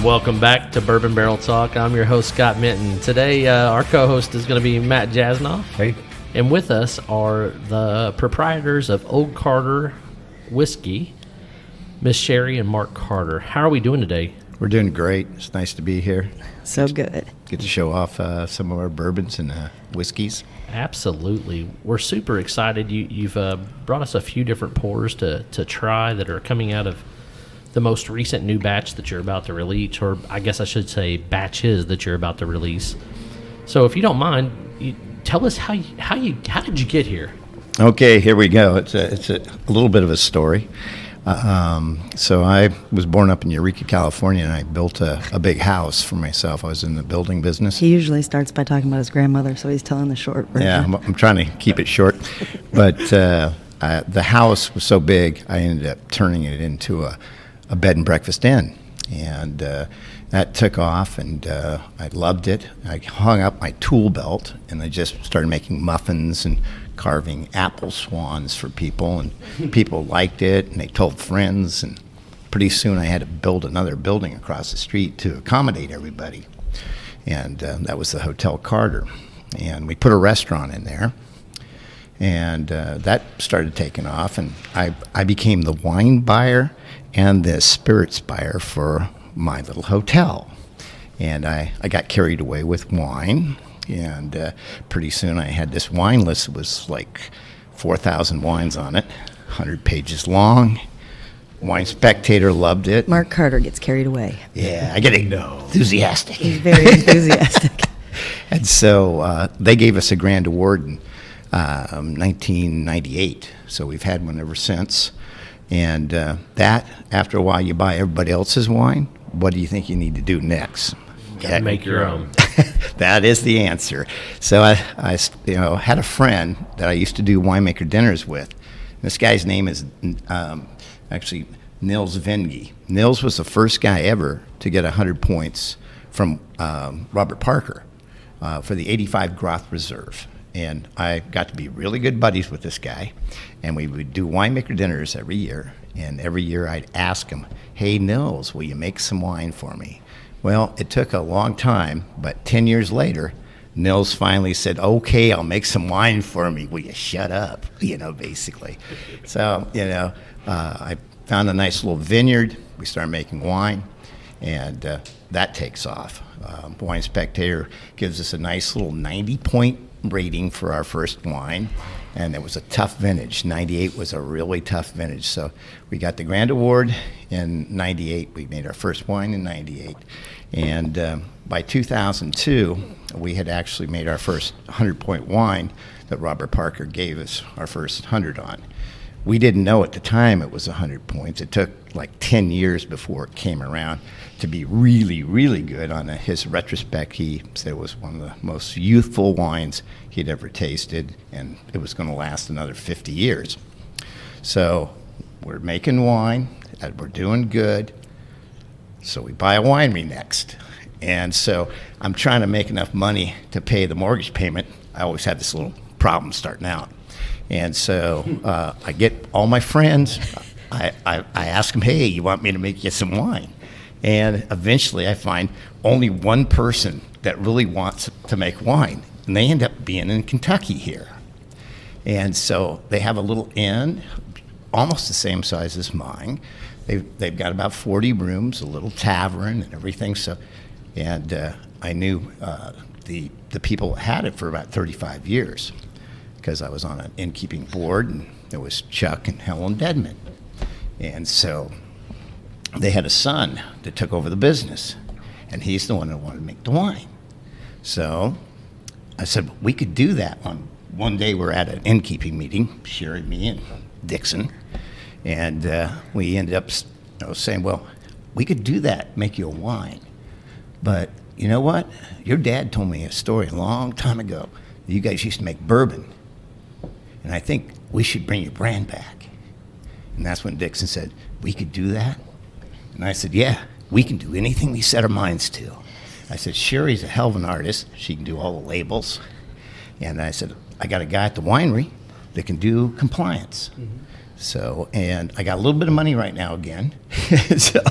Welcome back to Bourbon Barrel Talk. I'm your host, Scott Minton. Today, our co-host is going to be Matt Jasnoff. Hey. And with us are the proprietors of Old Carter Whiskey, Miss Sherri and Mark Carter. How are we doing today? We're doing great. It's nice to be here. So good. Get to show off some of our bourbons and whiskeys. Absolutely. We're super excited. You've brought us a few different pours to try that are coming out of the most recent new batch that you're about to release, or I guess I should say batches that you're about to release. So if you don't mind, tell us how did you get here? Okay, here we go. It's a little bit of a story. So I was born up in Eureka, California, and I built a big house for myself. I was in the building business. He usually starts by talking about his grandmother, so he's telling the short version. Yeah, I'm trying to keep it short. But the house was so big, I ended up turning it into a bed and breakfast inn. And that took off, and I loved it. I hung up my tool belt, and I just started making muffins and carving apple swans for people, and people liked it, and they told friends, and pretty soon I had to build another building across the street to accommodate everybody, and that was the Hotel Carter, and we put a restaurant in there, and that started taking off, and I became the wine buyer and the spirits buyer for my little hotel, and I got carried away with wine. And pretty soon I had this wine list. It was like 4,000 wines on it, 100 pages long. Wine Spectator loved it. Mark Carter gets carried away. Yeah, I get enthusiastic. He's very enthusiastic. And so they gave us a grand award in 1998. So we've had one ever since. And that, after a while, you buy everybody else's wine. What do you think you need to do next? Gotta make your own. That is the answer. So I had a friend that I used to do winemaker dinners with. This guy's name is actually Nils Vengi. Nils was the first guy ever to get 100 points from Robert Parker for the 85 Groth Reserve. And I got to be really good buddies with this guy. And we would do winemaker dinners every year. And every year I'd ask him, "Hey, Nils, will you make some wine for me?" Well, it took a long time, but 10 years later, Nils finally said, "Okay, I'll make some wine for me. Will you shut up?" Basically. So, I found a nice little vineyard. We started making wine, and that takes off. Wine Spectator gives us a nice little 90-point rating for our first wine, and it was a tough vintage. 98 was a really tough vintage. So we got the grand award in 98. We made our first wine in 98. And by 2002, we had actually made our first 100-point wine that Robert Parker gave us our first 100 on. We didn't know at the time it was 100 points. It took like 10 years before it came around to be really, really good. On his retrospect, he said it was one of the most youthful wines he'd ever tasted, and it was going to last another 50 years. So we're making wine, and we're doing good. So we buy a winery next. And so I'm trying to make enough money to pay the mortgage payment. I always had this little problem starting out. And so I get all my friends. I ask them, "Hey, you want me to make you some wine?" And eventually I find only one person that really wants to make wine. And they end up being in Kentucky here. And so they have a little inn, almost the same size as mine. They've got about 40 rooms, a little tavern and everything. So, and I knew the people that had it for about 35 years because I was on an innkeeping board, and there was Chuck and Helen Dedman. And so they had a son that took over the business, and he's the one that wanted to make the wine. So I said, we could do that. One day we're at an innkeeping meeting, Sherri, me, and Dixon, and we ended up saying, well, we could do that, make you a wine. But you know what? Your dad told me a story a long time ago. You guys used to make bourbon, and I think we should bring your brand back. And that's when Dixon said, we could do that? And I said, yeah, we can do anything we set our minds to. I said, Sherri's a hell of an artist. She can do all the labels. And I said, I got a guy at the winery that can do compliance. Mm-hmm. So, and I got a little bit of money right now again. So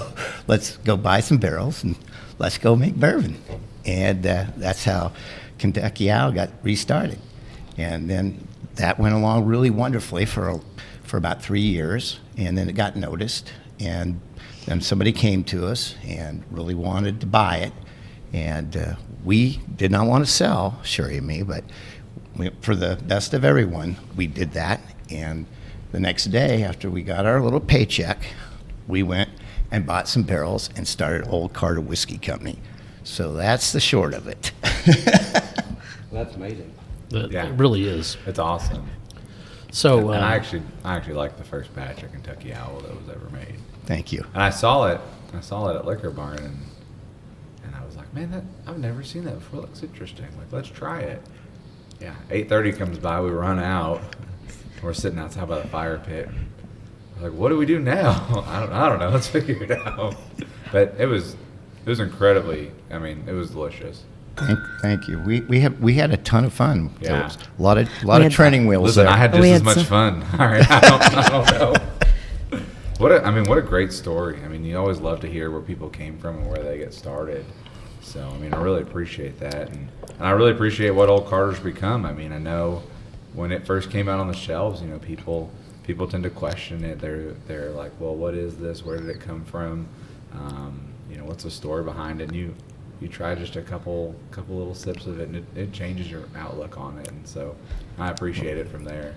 let's go buy some barrels and let's go make bourbon. And that's how Kentucky Owl got restarted. And then that went along really wonderfully for about 3 years, and then it got noticed, and then somebody came to us and really wanted to buy it, and we did not want to sell, Sherri and me, but for the best of everyone, we did that. And the next day, after we got our little paycheck, we went and bought some barrels and started Old Carter Whiskey Company. So that's the short of it. That's amazing. It really is. It's awesome. So And I actually like the first batch of Kentucky Owl that was ever made. Thank you. And I saw it at Liquor Barn, and I was like, man, I've never seen that before. It looks interesting. Like, let's try it. Yeah, 8:30 comes by, we run out. We're sitting outside by the fire pit. We're like, what do we do now? I don't know. Let's figure it out. But it was incredibly. I mean, it was delicious. Thank you. We had a ton of fun. Yeah. There was a lot of training wheels Listen, there. I had just We as had much some- fun. All right, I don't know. What a great story. I mean, you always love to hear where people came from and where they get started. So, I mean, I really appreciate that, and I really appreciate what Old Carter's become. I mean, I know when it first came out on the shelves, you know, people tend to question it. They're like, well, what is this? Where did it come from? You know, what's the story behind it? And you try just a couple little sips of it, and it changes your outlook on it. And so I appreciate it from there.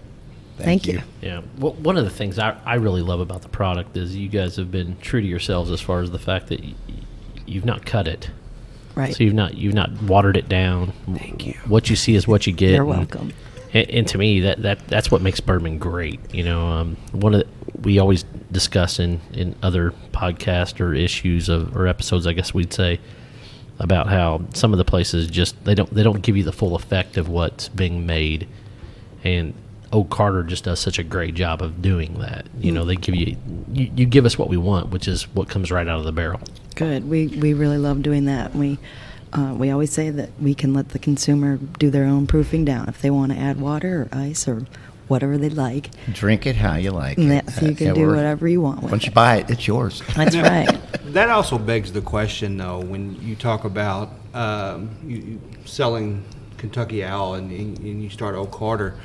Thank you. Yeah. Well, one of the things I really love about the product is you guys have been true to yourselves as far as the fact that you've not cut it. Right. So you've not watered it down. Thank you. What you see is what you get. You're and- welcome. And to me, that's what makes bourbon great. You know, we always discuss in other podcasts or issues or episodes, I guess we'd say, about how some of the places just they don't give you the full effect of what's being made, and Old Carter just does such a great job of doing that. You know, they give you give us what we want, which is what comes right out of the barrel. Good. We really love doing that. We always say that we can let the consumer do their own proofing down if they want to add water or ice or whatever they'd like. Drink it how you like And it. that, so you can do whatever you want with Once it. you buy it, it's yours. That's right. That also begs the question, though, when you talk about you selling Kentucky Owl and you start Old Carter,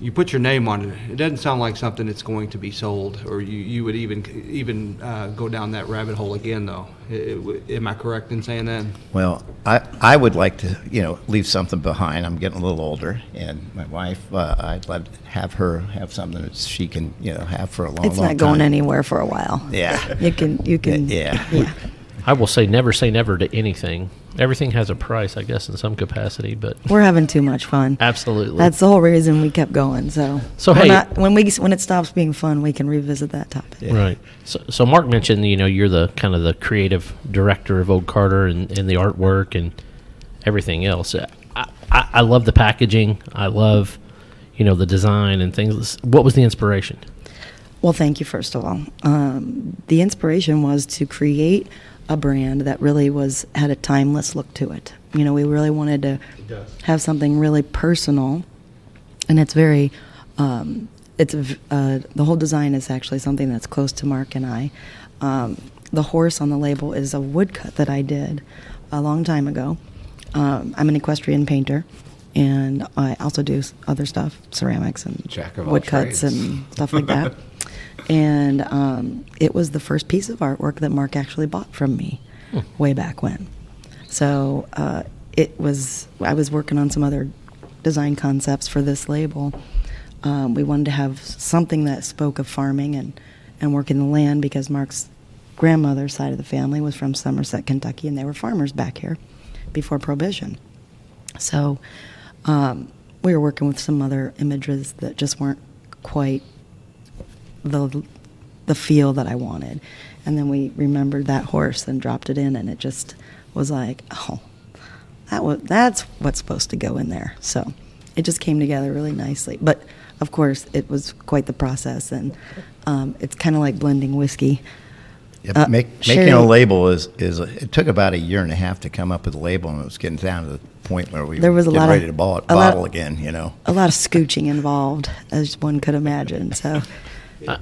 you put your name on it. It doesn't sound like something that's going to be sold, or you would even go down that rabbit hole again, though. Am I correct in saying that? Well, I would like to, leave something behind. I'm getting a little older, and my wife, I'd love to have her have something that she can, have for a long, It's long not going time. anywhere for a while. Yeah. You can. Yeah. I will say never to anything. Everything has a price, I guess, in some capacity, but We're having too much fun. absolutely. That's the whole reason we kept going. So hey- when it stops being fun, we can revisit that topic. Yeah. Right. So Mark mentioned, you're the kind of the creative director of Old Carter and the artwork and everything else. I love the packaging. I love, the design and things. What was the inspiration? Well, thank you, first of all. The inspiration was to create a brand that really had a timeless look to it. We really wanted to have something really personal, and it's very, the whole design is actually something that's close to Mark and I. The horse on the label is a woodcut that I did a long time ago. I'm an equestrian painter, and I also do other stuff, ceramics and Jack of all woodcuts trades. and stuff like that. And it was the first piece of artwork that Mark actually bought from me way back when. So I was working on some other design concepts for this label. We wanted to have something that spoke of farming and working the land, because Mark's grandmother's side of the family was from Somerset, Kentucky, and they were farmers back here before Prohibition. So we were working with some other images that just weren't quite the feel that I wanted. And then we remembered that horse and dropped it in, and it just was like, oh, that's what's supposed to go in there. So it just came together really nicely. But of course, it was quite the process, and it's kind of like blending whiskey. Yeah, making Sherri- a label it took about 1.5 years to come up with a label, and it was getting down to the point where we There was a were lot ready of- to bottle a lot- again, A lot of scooching involved, as one could imagine. So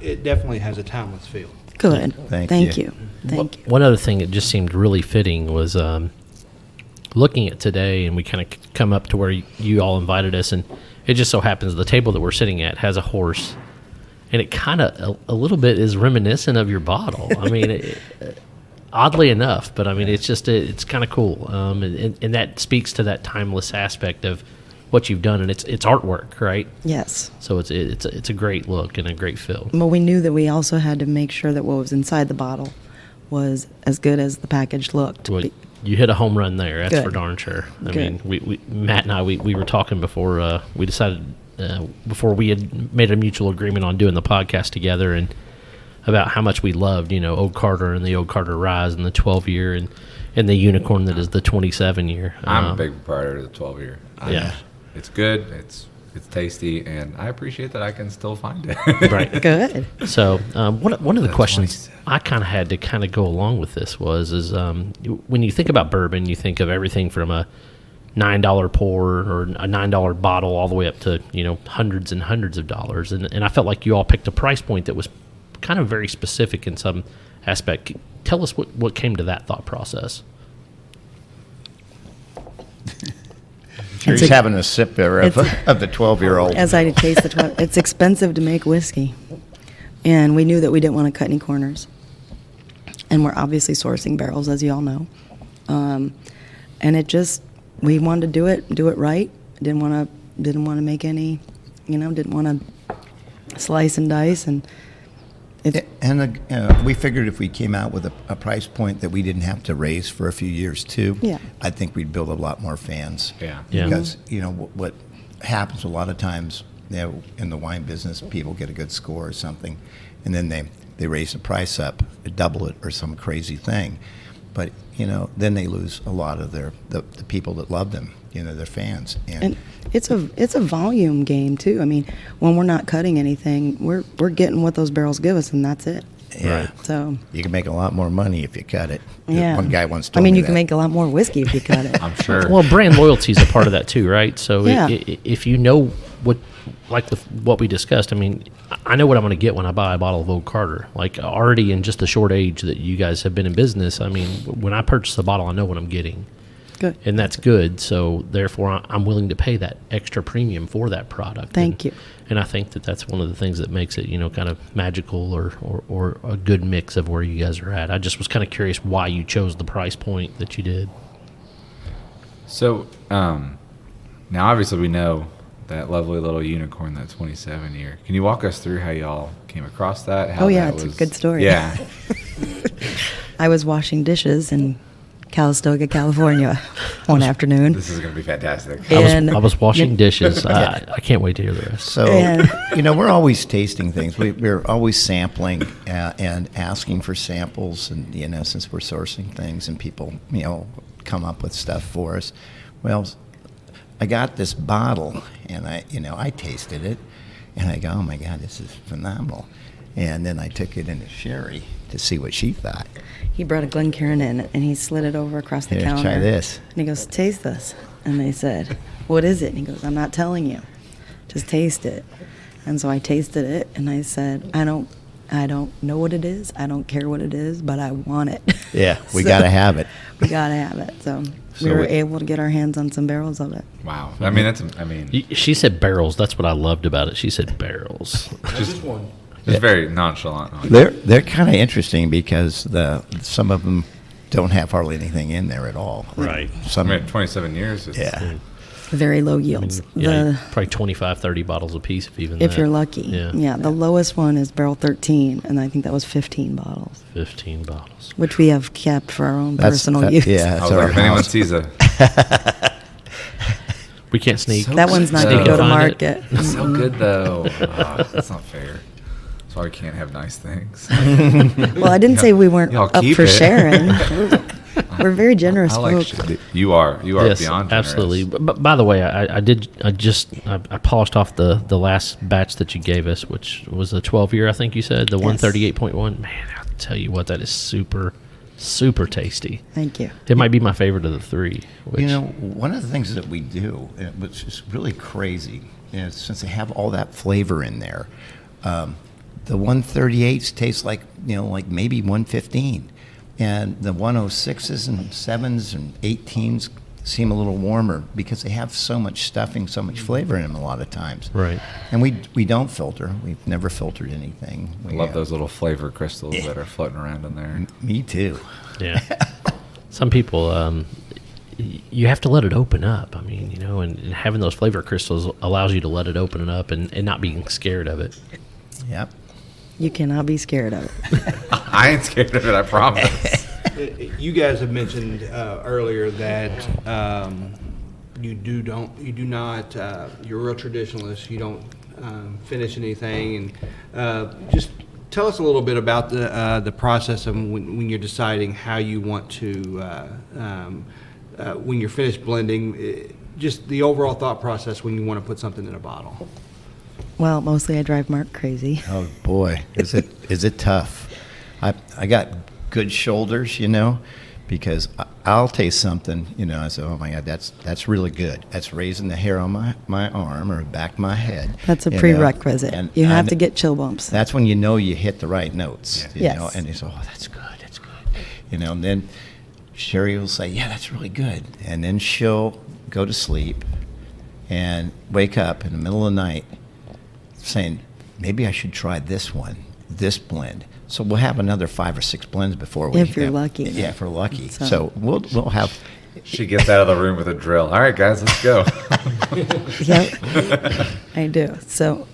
It definitely has a timeless feel. Good. Thank you. Thank you. One other thing that just seemed really fitting was looking at today, and we kind of come up to where you all invited us, and it just so happens the table that we're sitting at has a horse, and it kind of a little bit is reminiscent of your bottle. I mean, oddly enough, but I mean, it's kind of cool, and that speaks to that timeless aspect of what you've done, and it's artwork, right? Yes. So it's a great look and a great feel. But we knew that we also had to make sure that what was inside the bottle was as good as the package looked. Well, you hit a home run there. That's Good. for darn sure. I Good. mean, Matt and I, we were talking before we decided before we had made a mutual agreement on doing the podcast together, and about how much we loved, Old Carter and the Old Carter Rise and the 12-year and the unicorn that is the 27-year. I'm a big proprietor of the 12-year. Yeah. It's good. It's tasty, and I appreciate that I can still find it. Right. Good. So one of the The questions 27. I kind of had to kind of go along with this is when you think about bourbon, you think of everything from a $9 pour or a $9 bottle all the way up to hundreds and hundreds of dollars, and I felt like you all picked a price point that was kind of very specific in some aspect. Tell us what came to that thought process. He's having a sip there of the 12-year-old. As I taste it's expensive to make whiskey, and we knew that we didn't want to cut any corners, and we're obviously sourcing barrels, as you all know, and we wanted to do it right. Didn't want to make any, didn't want to slice and dice, and we figured if we came out with a price point that we didn't have to raise for a few years too, Yeah. I think we'd build a lot more fans. Yeah. Yeah. Because what happens a lot of times, in the wine business, people get a good score or something, and then they raise the price up, double it, or some crazy thing, but then they lose a lot of the people that love them, their fans. And it's a volume game too. I mean, when we're not cutting anything, we're getting what those barrels give us, and that's it. Yeah. Right. So You can make a lot more money if you cut it. yeah, One guy once I told mean, me you can that. make a lot more whiskey if you cut it. I'm sure. Well, brand loyalty is a part of that too, right? So Yeah. if you know what, like with what we discussed, I mean, I know what I'm going to get when I buy a bottle of Old Carter. Like already in just the short age that you guys have been in business, I mean, when I purchase a bottle, I know what I'm getting. Good. And that's good. So therefore, I'm willing to pay that extra premium for that product. Thank you. And I think that's one of the things that makes it, kind of magical or a good mix of where you guys are at. I just was kind of curious why you chose the price point that you did. So now obviously we know that lovely little unicorn, that 27-year. Can you walk us through how y'all came across that? How Oh, yeah, that it's a was- good story. Yeah. I was washing dishes in Calistoga, California, one afternoon. This is going to be fantastic. And I was washing dishes. I can't wait to hear the rest. So, And- we're always tasting things. We're always sampling and asking for samples, and since we're sourcing things, and people come up with stuff for us. Well, I got this bottle, and I tasted it, and I go, oh my God, this is phenomenal. And then I took it into Sherry to see what she thought. he brought a Glencairn in, and he slid it over across the Here, counter. try this. And he goes, taste this. And they said, what is it? And he goes, I'm not telling you. Just taste it. And so I tasted it, and I said, I don't know what it is. I don't care what it is, but I want it. Yeah, we So, got to have it. We got to have it. So So we were we- able to get our hands on some barrels of it. Wow. I mean, She said barrels. That's what I loved about it. She said barrels. just very nonchalant. They're kind of interesting because some of them don't have hardly anything in there at all. Right. I Some, mean, 27 years. yeah. Very low yields. Yeah, probably 25, 30 bottles a piece if even If that. you're lucky. Yeah. The lowest one is barrel 13, and I think that was 15 bottles, 15 bottles. which we have kept for our own That's- personal use. Yeah, I that's was our like, if anyone house. sees a We can't sneak. So That one's not Sneak going to and go to find it. market. It's so good though. That's not fair. That's why we can't have nice things. Well, I didn't say we weren't Y'all up keep for it. sharing. We're very generous I like folks. you are Yes, beyond generous. absolutely. But by the way, I polished off the last batch that you gave us, which was a 12-year, I think you said, the Yes. 138.1. Man, I'll tell you what, that is super, super tasty. Thank you. It might be my favorite of the three. Which, One of the things that we do, which is really crazy, is since they have all that flavor in there, the 138s taste like, like maybe 115. And the 106s and 7s and 18s seem a little warmer because they have so much stuffing, so much flavor in them a lot of times. Right. And we don't filter. We've never filtered anything. I love those little flavor crystals that are floating around in there. Me too. Yeah. Some people, you have to let it open up. I mean, and having those flavor crystals allows you to let it open it up and not being scared of it. Yep. You cannot be scared of it. I ain't scared of it, I promise. You guys have mentioned earlier that you do not you're a real traditionalist. You don't finish anything, and just tell us a little bit about the process of when you're deciding how you want to when you're finished blending. Just the overall thought process when you want to put something in a bottle. Well, mostly I drive Mark crazy. Oh boy, is it tough? I got good shoulders, because I'll taste something, I say, oh my God, that's really good. That's raising the hair on my arm or back of my head. That's a prerequisite. And you have to get chill bumps. That's when you hit the right notes. Yes. And you say, oh, that's good, and then Sherri will say, yeah, that's really good. And then she'll go to sleep and wake up in the middle of the night saying, maybe I should try this blend. So we'll have another 5 or 6 blends before we. If you're lucky. Yeah, if we're lucky. So we'll have. She gets out of the room with a drill. All right, guys, let's go. Yep, I do. So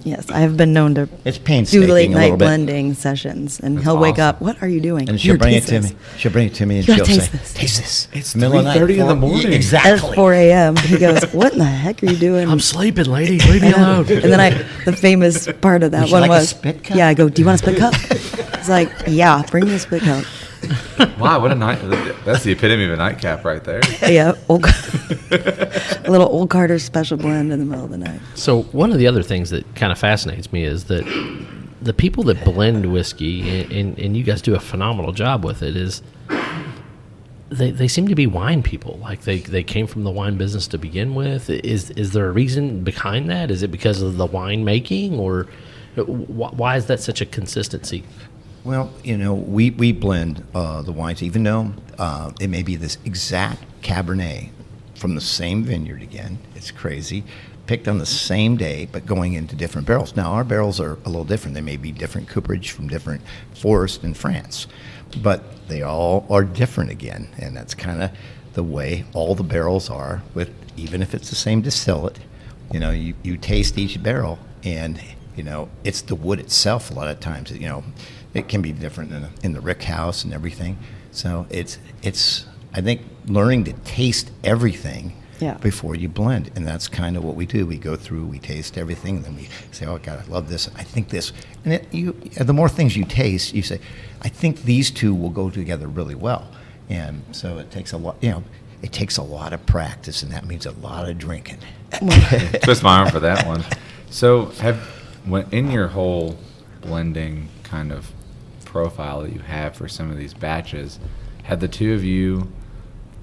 yes, I have been known to It's painstaking do late a little night bit. blending sessions, and That's he'll wake awesome. up. What are you doing? And Here, she'll bring it taste to this." me. She'll bring it to me and You she'll gotta say, taste this. taste this. It's Middle of the night. 3:30 in the morning. At Exactly. 4 a.m., he goes, "What in the heck are you doing?" I'm sleeping, lady. Leave me I know. alone. And then the famous part of that Would you one like a was, spit cup? yeah, I go, "Do you want a spit cup?" It's like, "Yeah, bring me a spit cup." Wow, what a night. That's the epitome of a nightcap right there. Yeah, a little Old Carter special blend in the middle of the night. So one of the other things that kind of fascinates me is that the people that blend whiskey, and you guys do a phenomenal job with it, is they seem to be wine people. Like they came from the wine business to begin with. Is there a reason behind that? Is it because of the wine making, or why is that such a consistency? Well, we blend the wines, even though it may be this exact Cabernet from the same vineyard again. It's crazy. Picked on the same day, but going into different barrels. Now, our barrels are a little different. They may be different cooperage from different forests in France, but they all are different again. And that's kind of the way all the barrels are, with even if it's the same distillate. You taste each barrel, and, it's the wood itself a lot of times. It can be different in the rick house and everything. So it's I think learning to taste everything before you blend, and that's kind of what we do. We go through, we taste everything, and then we say, "Oh God, I love this. I think this." And the more things you taste, you say, "I think these two will go together really well." And so it takes a lot. It takes a lot of practice, and that means a lot of drinking. Twist my arm for that one. So in your whole blending kind of profile that you have for some of these batches, have the two of you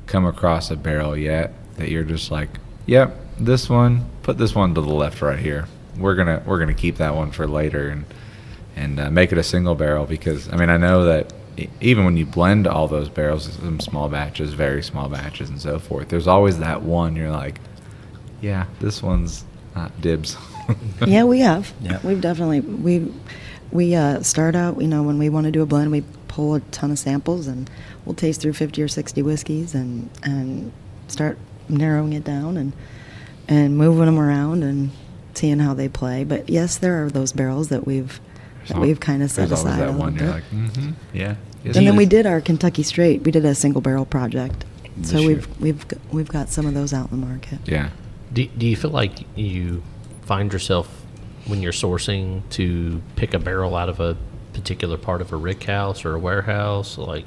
come across a barrel yet that you're just like, yep, this one, put this one to the left right here. We're gonna keep that one for later and make it a single barrel? Because I know that even when you blend all those barrels, some small batches, very small batches, and so forth, there's always that one you're like, yeah, this one's dibs. Yeah, we have. Yeah. We've definitely we start out. When we want to do a blend, we pull a ton of samples, and we'll taste through 50 or 60 whiskeys, and start narrowing it down and moving them around and seeing how they play. But yes, there are those barrels that we've kind of set There's always aside that a little one bit. you're like, yeah. Yes, And then it we is. did our Kentucky Straight. We did a single barrel project, so This year. we've got some of those out in the market. Yeah. Do you feel like you find yourself, when you're sourcing, to pick a barrel out of a particular part of a rick house or a warehouse, like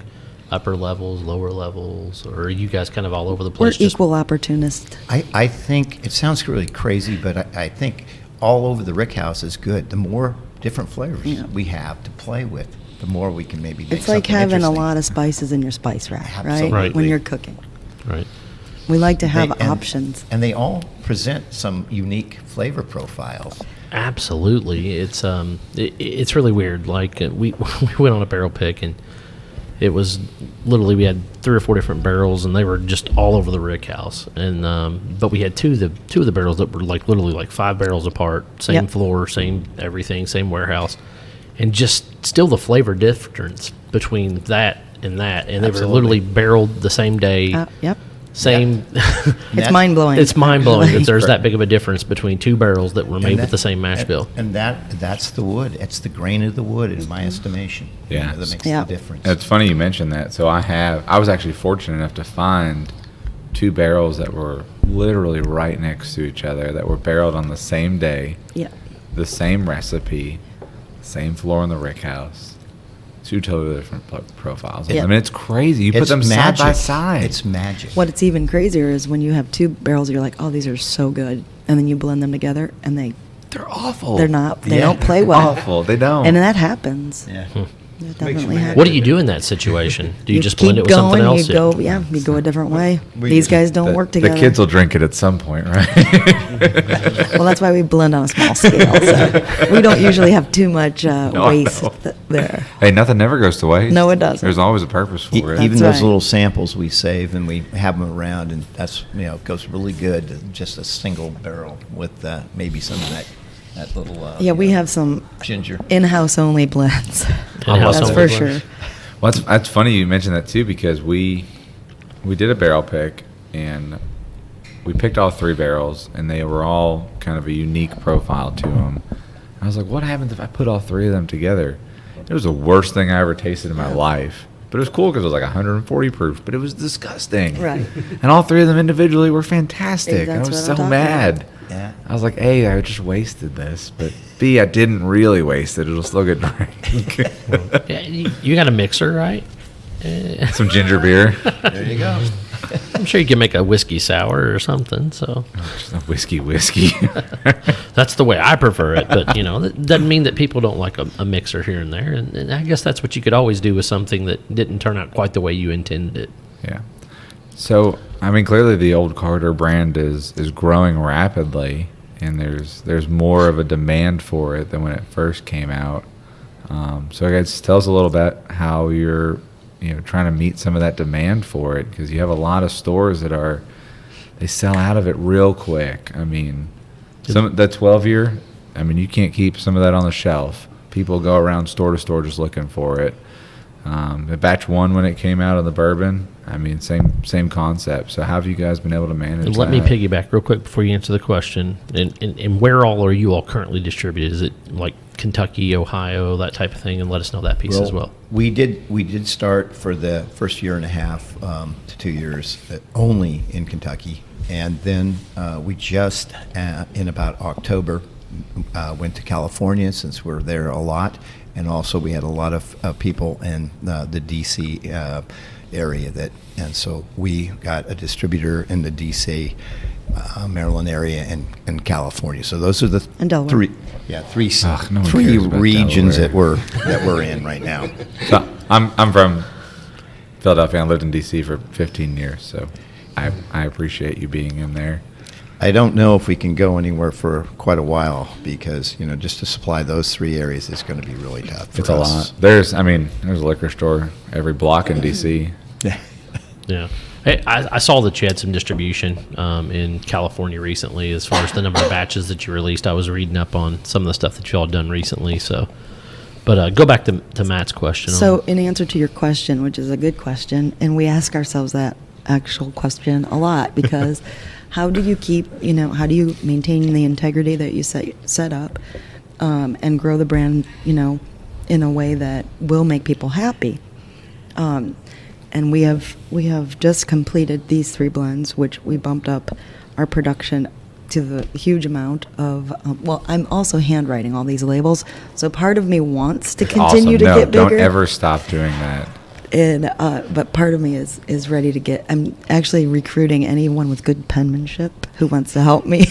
upper levels, lower levels, or are you guys kind of all over the We're place? just- equal opportunists. I think it sounds really crazy, but I think all over the rick house is good. The more different flavors we have to play with, the more we can maybe make It's like something having a interesting. lot of spices in your spice rack, right? Absolutely. Right. When you're cooking. Right. We like to have and- options. And they all present some unique flavor profiles. Absolutely, it's really weird. Like we we went on a barrel pick, and it was literally we had 3 or 4 different barrels, and they were just all over the rick house. And but we had two of the barrels that were like literally like 5 barrels apart, same Yep. floor, same everything, same warehouse, and just still the flavor difference between that, and they were Absolutely. literally barreled the same day. Yep. Same. It's mind blowing. It's mind blowing that there's that big of a difference between 2 barrels that were made And with that- the same mash bill. And that's the wood. It's the grain of the wood, in my estimation. Yeah. That makes Yeah. the difference. It's funny you mentioned that. So I was actually fortunate enough to find 2 barrels that were literally right next to each other that were barreled on the same day, Yeah. the same recipe, same floor in the rick house. 2 totally different profiles. Yeah. I mean, it's crazy. You put It's them magic. side by side. It's magic. What's even crazier is when you have 2 barrels, you're like, oh, these are so good. And then you blend them together, and They're awful. they're not, they Yeah. don't play well. awful. They don't. And that happens. Yeah. That you definitely mad. happens. What do you do in that situation? Do you just blend it keep with something going, else? You go, yeah, you go a different way. We These just- guys don't work together. The kids will drink it at some point, right? Well, that's why we blend on a small scale. So we don't usually have too much waste no. there. Hey, nothing never goes to waste. No, it doesn't. There's always a purpose for it. Even That's those right. little samples we save and we have them around, and that's goes really good. Just a single barrel with maybe some of that little Yeah, we have some ginger. in-house only blends. In-house That's only for blends. sure. Well, that's funny you mentioned that too, because we did a barrel pick and we picked all 3 barrels, and they were all kind of a unique profile to them. I was like, what happens if I put all 3 of them together? It was the worst thing I ever tasted in my life. But it was cool because it was like 140 proof, but it was disgusting. Right. And all 3 of them individually were fantastic. That's I was what so I'm talking mad. about. Yeah. I was like, A, I just wasted this, but B, I didn't really waste it. It'll still get drink. Yeah, you got a mixer, right? Some ginger beer. There you go. I'm sure you can make a whiskey sour or something. So Just a whiskey. that's the way I prefer it. But that doesn't mean that people don't like a mixer here and there. And I guess that's what you could always do with something that didn't turn out quite the way you intended it. Yeah. So, I mean, clearly the Old Carter brand is growing rapidly, and there's more of a demand for it than when it first came out. So, I guess tell us a little bit how you're trying to meet some of that demand for it, because you have a lot of stores that they sell out of it real quick. I mean, that 12-year, I mean, you can't keep some of that on the shelf. People go around store to store just looking for it. The batch 1 when it came out of the bourbon, I mean, same concept. So how have you guys been able to manage And let me that? piggyback real quick before you answer the question. And where all are you all currently distributed? Is it like Kentucky, Ohio, that type of thing? And let us know that piece as well. We did start for the first year and a half to 2 years only in Kentucky, and then we just in about October went to California, since we're there a lot, and also we had a lot of people in the D.C. Area and so we got a distributor in the D.C. Maryland area and California. So those are the And Delaware. three Ugh, no one three cares about regions Delaware. that we're in right now. So I'm from Philadelphia. I lived in D.C. for 15 years, so I appreciate you being in there. I don't know if we can go anywhere for quite a while, because just to supply those 3 areas is going to be really tough for It's a us. lot. There's a liquor store every block in D.C. Yeah. Hey, I saw that you had some distribution in California recently as far as the number of batches that you released. I was reading up on some of the stuff that you all done recently. So, but go back to Matt's question. So, in answer to your question, which is a good question, and we ask ourselves that actual question a lot, because how do you how do you maintain the integrity that you set up and grow the brand, in a way that will make people happy? And we have just completed these 3 blends, which we bumped up our production to the huge amount of. I'm also handwriting all these labels, so part of me wants to continue to get bigger. Don't ever stop doing that. And but part of me is ready to get. I'm actually recruiting anyone with good penmanship who wants to help me,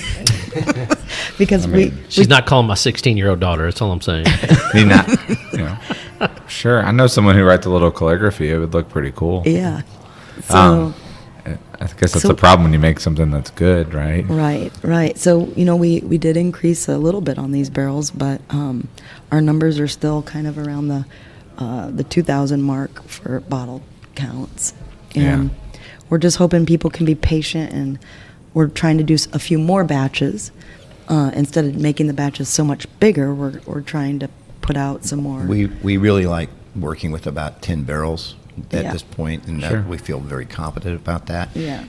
because She's not calling my 16-year-old daughter. That's all I'm saying. I mean, sure. I know someone who writes a little calligraphy. It would look pretty cool. Yeah. So I guess that's So- the problem when you make something that's good, right? Right. So, we did increase a little bit on these barrels, but our numbers are still kind of around the 2,000 mark for bottle counts. And we're just hoping people can be patient, and we're trying to do a few more batches. Instead of making the batches so much bigger, we're trying to put out some more. We really like working with about 10 barrels at Yeah. this point, and Sure. we feel very competent about that. Yeah.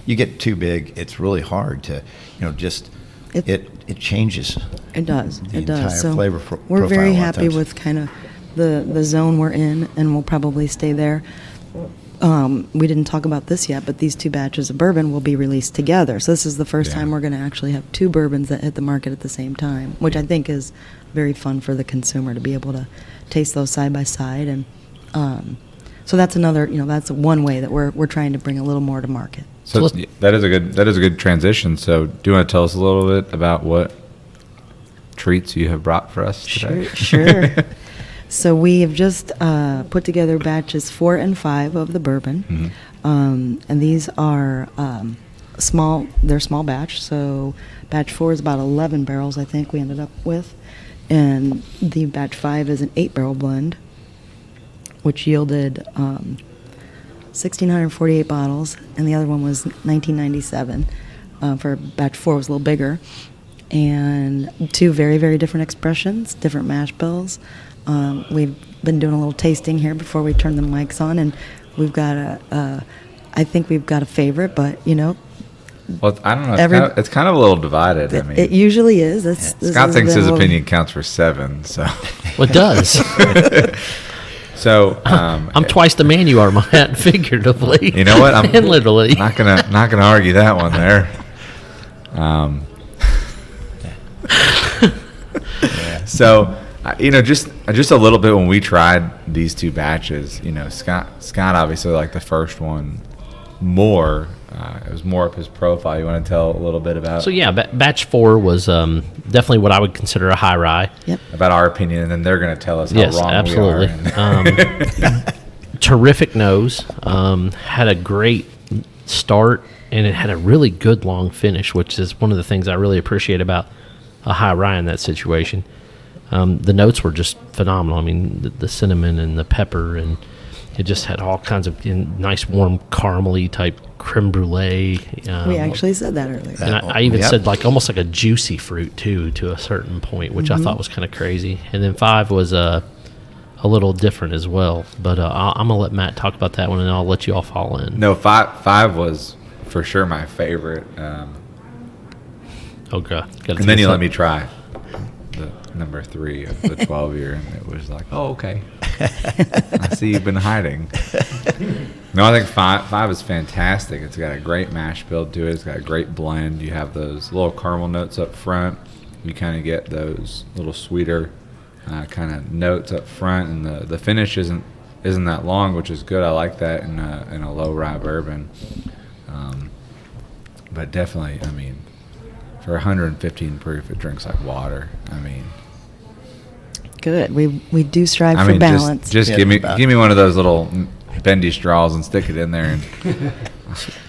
You get too big, it's really hard to, just it changes. It does. the It does. entire So flavor we're profile very a lot of happy times. with kind of the zone we're in, and we'll probably stay there. We didn't talk about this yet, but these 2 batches of bourbon will be released together. So this is the first Yeah. time we're going to actually have 2 bourbons that hit the market at the same time, which I think is very fun for the consumer to be able to taste those side by side. And so that's another, that's one way that we're trying to bring a little more to market. So let's- that is a good transition. So do you want to tell us a little bit about what treats you have brought for us today? Sure. So we have just put together batches 4 and 5 of the bourbon, and these are small. They're small batch. So batch 4 is about 11 barrels, I think we ended up with, and the batch 5 is an 8-barrel blend, which yielded 1,648 bottles, and the other one was 1997. For batch 4 was a little bigger, and 2 very, very different expressions, different mash bills. We've been doing a little tasting here before we turn the mics on, and we've got I think we've got a favorite, but Well, I don't know. Every- It's kind of a little divided. I mean, it usually is. This Scott has thinks been his a little- opinion counts for 7. So, Well, it does. so I'm twice the man you are, Matt, figuratively. You know what? I'm and literally. not gonna argue that one there. So, just a little bit when we tried these 2 batches, Scott obviously liked the first one more. It was more up his profile. You want to tell a little bit about So yeah, batch 4 was definitely what I would consider a high rye. Yep. about our opinion, and then they're going to tell us how Yes, wrong absolutely. we are. Terrific nose. Had a great start, and it had a really good long finish, which is one of the things I really appreciate about a high rye in that situation. The notes were just phenomenal. I mean, the cinnamon and the pepper, and it just had all kinds of nice, warm, caramely type creme brulee. We actually said that earlier. And I even Yep. said almost like a juicy fruit too, to a certain point, which I thought was kind of crazy. And then 5 was a little different as well. But I'm gonna let Matt talk about that one, and I'll let you all fall in. No, five was for sure my favorite. Okay. And then you let me try the number 3 of the 12-year, and it was like, oh, okay. I see you've been hiding. No, I think five is fantastic. It's got a great mash build to it. It's got a great blend. You have those little caramel notes up front. You kind of get those little sweeter kind of notes up front, and the finish isn't that long, which is good. I like that in a low rye bourbon. But definitely, I mean, for 115 proof, it drinks like water. I mean, Good. We do strive I for mean, balance. just Yeah, give me about- one of those little bendy straws and stick it in there. And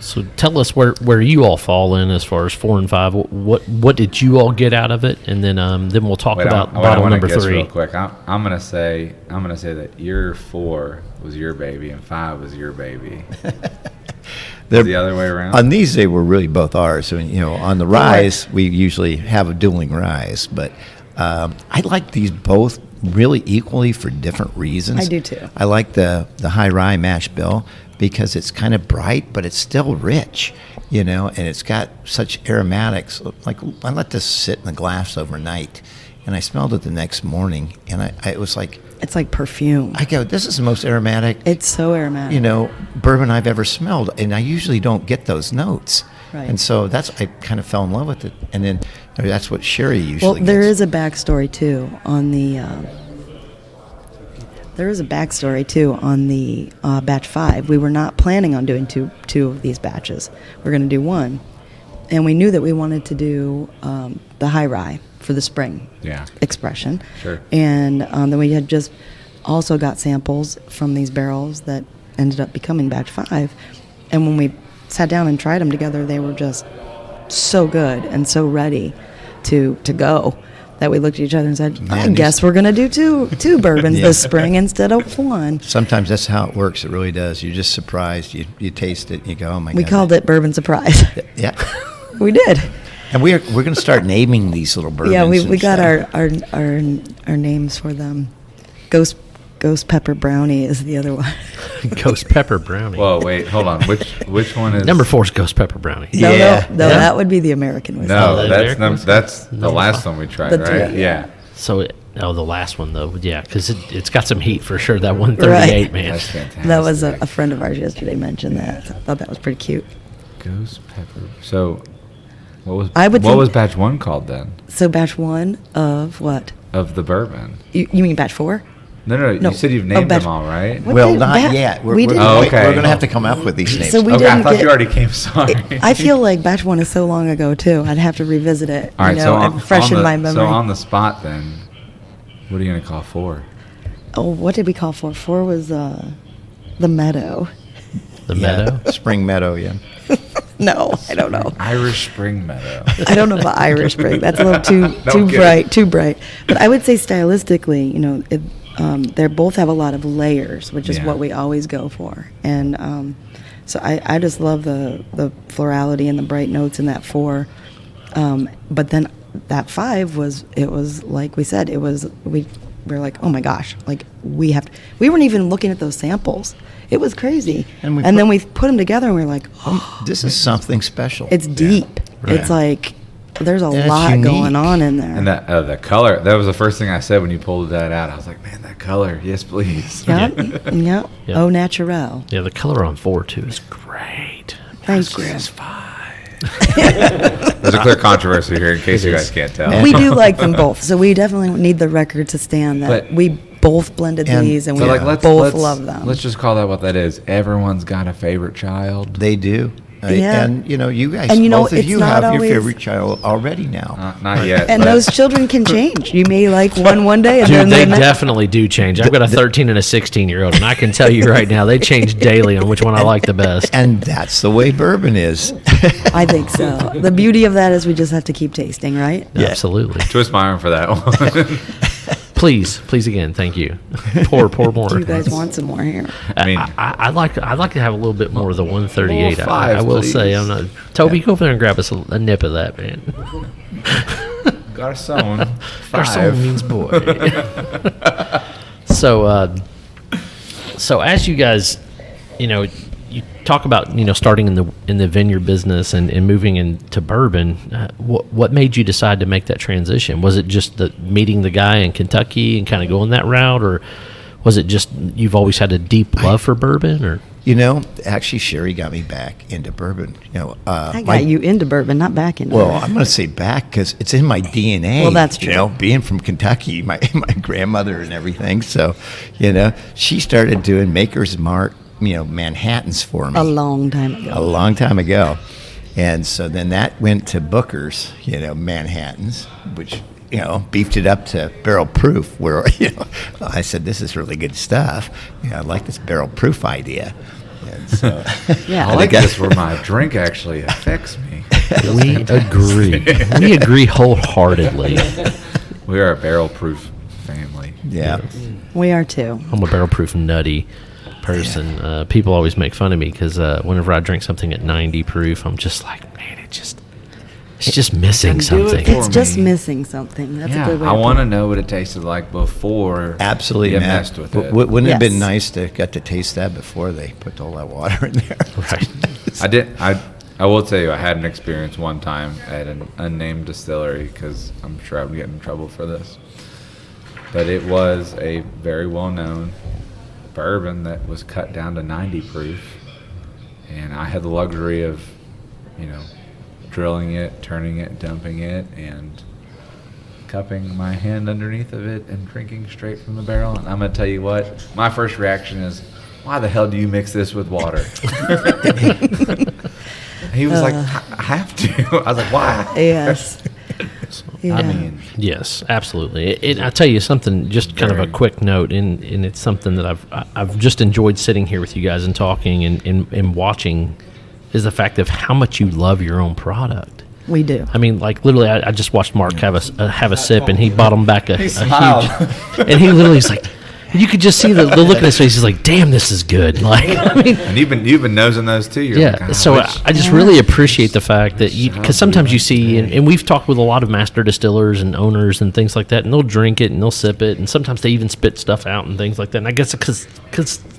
So tell us where you all fall in as far as 4 and 5. What did you all get out of it, and then we'll talk about I bottle wanna number guess 3. real quick. I'm gonna say that year 4 was your baby and 5 was your baby. They're- The other way around. On these, they were really both ours. I mean, on the rise, we usually have a dueling rise, but I like these both really equally for different reasons. I do too. I like the high rye mash bill because it's kind of bright, but it's still rich, and it's got such aromatics. Like, I let this sit in the glass overnight, and I smelled it the next morning, and it was like, It's like perfume. I go, this is the most aromatic, It's so aromatic. bourbon I've ever smelled, and I usually don't get those notes. Right. And so I kind of fell in love with it, and then that's what Sherry usually Well, there gets. is a backstory too on the. There is a backstory too on the batch 5. We were not planning on doing two of these batches. We're going to do one, and we knew that we wanted to do the high rye for the spring Yeah. expression. Sure. And then we had just also got samples from these barrels that ended up becoming batch 5. And when we sat down and tried them together, they were just so good and so ready to go that we looked at each other and said, I Man, guess we're going to do two bourbons this spring instead of one. Sometimes that's how it works. It really does. You're just surprised. You taste it and you go, oh my God. We called it Bourbon Surprise. Yeah. We did. And we're going to start naming these little bourbons. Yeah, we and got stuff. our names for them. Ghost Pepper Brownie is the other one. Ghost Pepper Brownie. Whoa, wait, hold on. Which one is Number 4 is Ghost Pepper Brownie. No, Yeah. no, that would be the American whiskey. No, the that's American whiskey? that's the Number last 5. one we tried, The right? two, Yeah. So, the last one, though, yeah, because it's got some heat for sure, that 138, Right. man. That's fantastic. That was a friend of ours yesterday mentioned that. So I thought that was pretty cute. Ghost Pepper. So, what I would what think- was batch 1 called then? So batch 1 of what? Of the bourbon. You mean batch 4? No, No. you said you've Oh, named batch- them all, right? What Well, did- not that- yet. we didn't- Oh, okay. We're going to have to come up with these names. So we Okay, I didn't thought get- you already came. Sorry. I feel like batch 1 is so long ago too. I'd have to revisit it, All right, you so know, and freshen the, my memory. So on the spot, then, what are you gonna call 4? Oh, what did we call 4? 4 was the Meadow. The Yeah, Meadow. Spring Meadow, yeah. No, I don't know. Irish Spring Meadow. I don't know about Irish Spring. That's a little too kidding. too bright. But I would say stylistically, you know, they both have a lot of layers, which is Yeah. what we always go for. And so I just love the florality and the bright notes in that 4. But then that 5 was like we said, we were like, oh my gosh, like we weren't even looking at those samples. It was crazy. And then we put them together and we were like, oh, This is something special. it's deep. Right. It's like there's a And it's lot going unique. on in there. And that the color, that was the first thing I said when you pulled that out. I was like, man, that color, yes, please. Yep. Yep. Yeah. Au naturel. Yeah, the color on 4, too, is great. Thank you. There's a clear controversy here in case you guys can't tell. We do like them both, so we definitely need the record to stand that But- we both blended And- these and So we like, both love them. Let's just call that what that is. Everyone's got a favorite child. They do. Yeah. And, you know, you guys, And, you know, both of it's you not have always- your favorite child already now. Not yet. And but- those children can change. You may like one day, and Dude, then they the next. definitely do change. I've got a 13 and a 16-year-old, and I can tell you right now, they change daily on which one I like the best. And that's the way bourbon is. I think so. The beauty of that is we just have to keep tasting, right? Yeah. Absolutely. Twist my arm for that one. Please again, thank you. Pour more. Do you guys want some more here? I mean, I'd like to have a little bit more of the 138. More five, I will say, please. I'm not. Toby, go over there and grab us a nip of that, man. Garcon. Garçon means boy. So as you guys, you know, you talk about, you know, starting in the vineyard business and moving into bourbon. What made you decide to make that transition? Was it just the meeting the guy in Kentucky and kind of going that route, or was it just you've always had a deep love for bourbon? Or You know, actually, Sherry got me back into bourbon. You know, I got you into bourbon, not back into Well, bourbon. I'm going to say back because it's in my DNA. Well, that's true. You know, being from Kentucky, my grandmother and everything. So, you know, she started doing Maker's Mark, you know, Manhattans for me A long time ago. a long time ago. And so then that went to Booker's, you know, Manhattans, which, you know, beefed it up to barrel proof, where, you know, I said, this is really good stuff. You know, I like this barrel proof idea. And so, Yeah. I like this where my drink actually affects me. we agree. We agree wholeheartedly. We are a barrel proof family. yeah. We are too. I'm a barrel proof nutty person. People always make fun of me because whenever I drink something at 90 proof, I'm just like, man, it's just missing Then do it something. for It's just me. missing something. That's a Yeah, good way I to want put to know what it tasted like before Absolutely, you Matt. messed with it. Wouldn't it have been Yes. nice to get to taste that before they put all that water in there? Right. I will tell you, I had an experience one time at an unnamed distillery because I'm sure I would get in trouble for this. But it was a very well-known bourbon that was cut down to 90 proof, and I had the luxury of, you know, drilling it, turning it, dumping it, and cupping my hand underneath of it and drinking straight from the barrel. And I'm gonna tell you what, my first reaction is, why the hell do you mix this with water? He was like, I have to. I was like, why? Yes. Yeah. I mean, Yes, absolutely. I tell you something, just kind of a Very. quick note, and it's something that I've just enjoyed sitting here with you guys and talking and watching is the fact of how much you love your own product. We do. I mean, like literally, I just watched Mark have a sip, and he bottomed back a huge, smiled. and he literally is like, you could just see the look in his face. He's like, "Damn, this is good." Like, I mean, And you've been nosing those too. You're yeah. like, So wish- I just really appreciate the fact that because sometimes you see, and we've talked with a lot of master distillers and owners and things like that, and they'll drink it and they'll sip it, and sometimes they even spit stuff out and things like that. And I guess because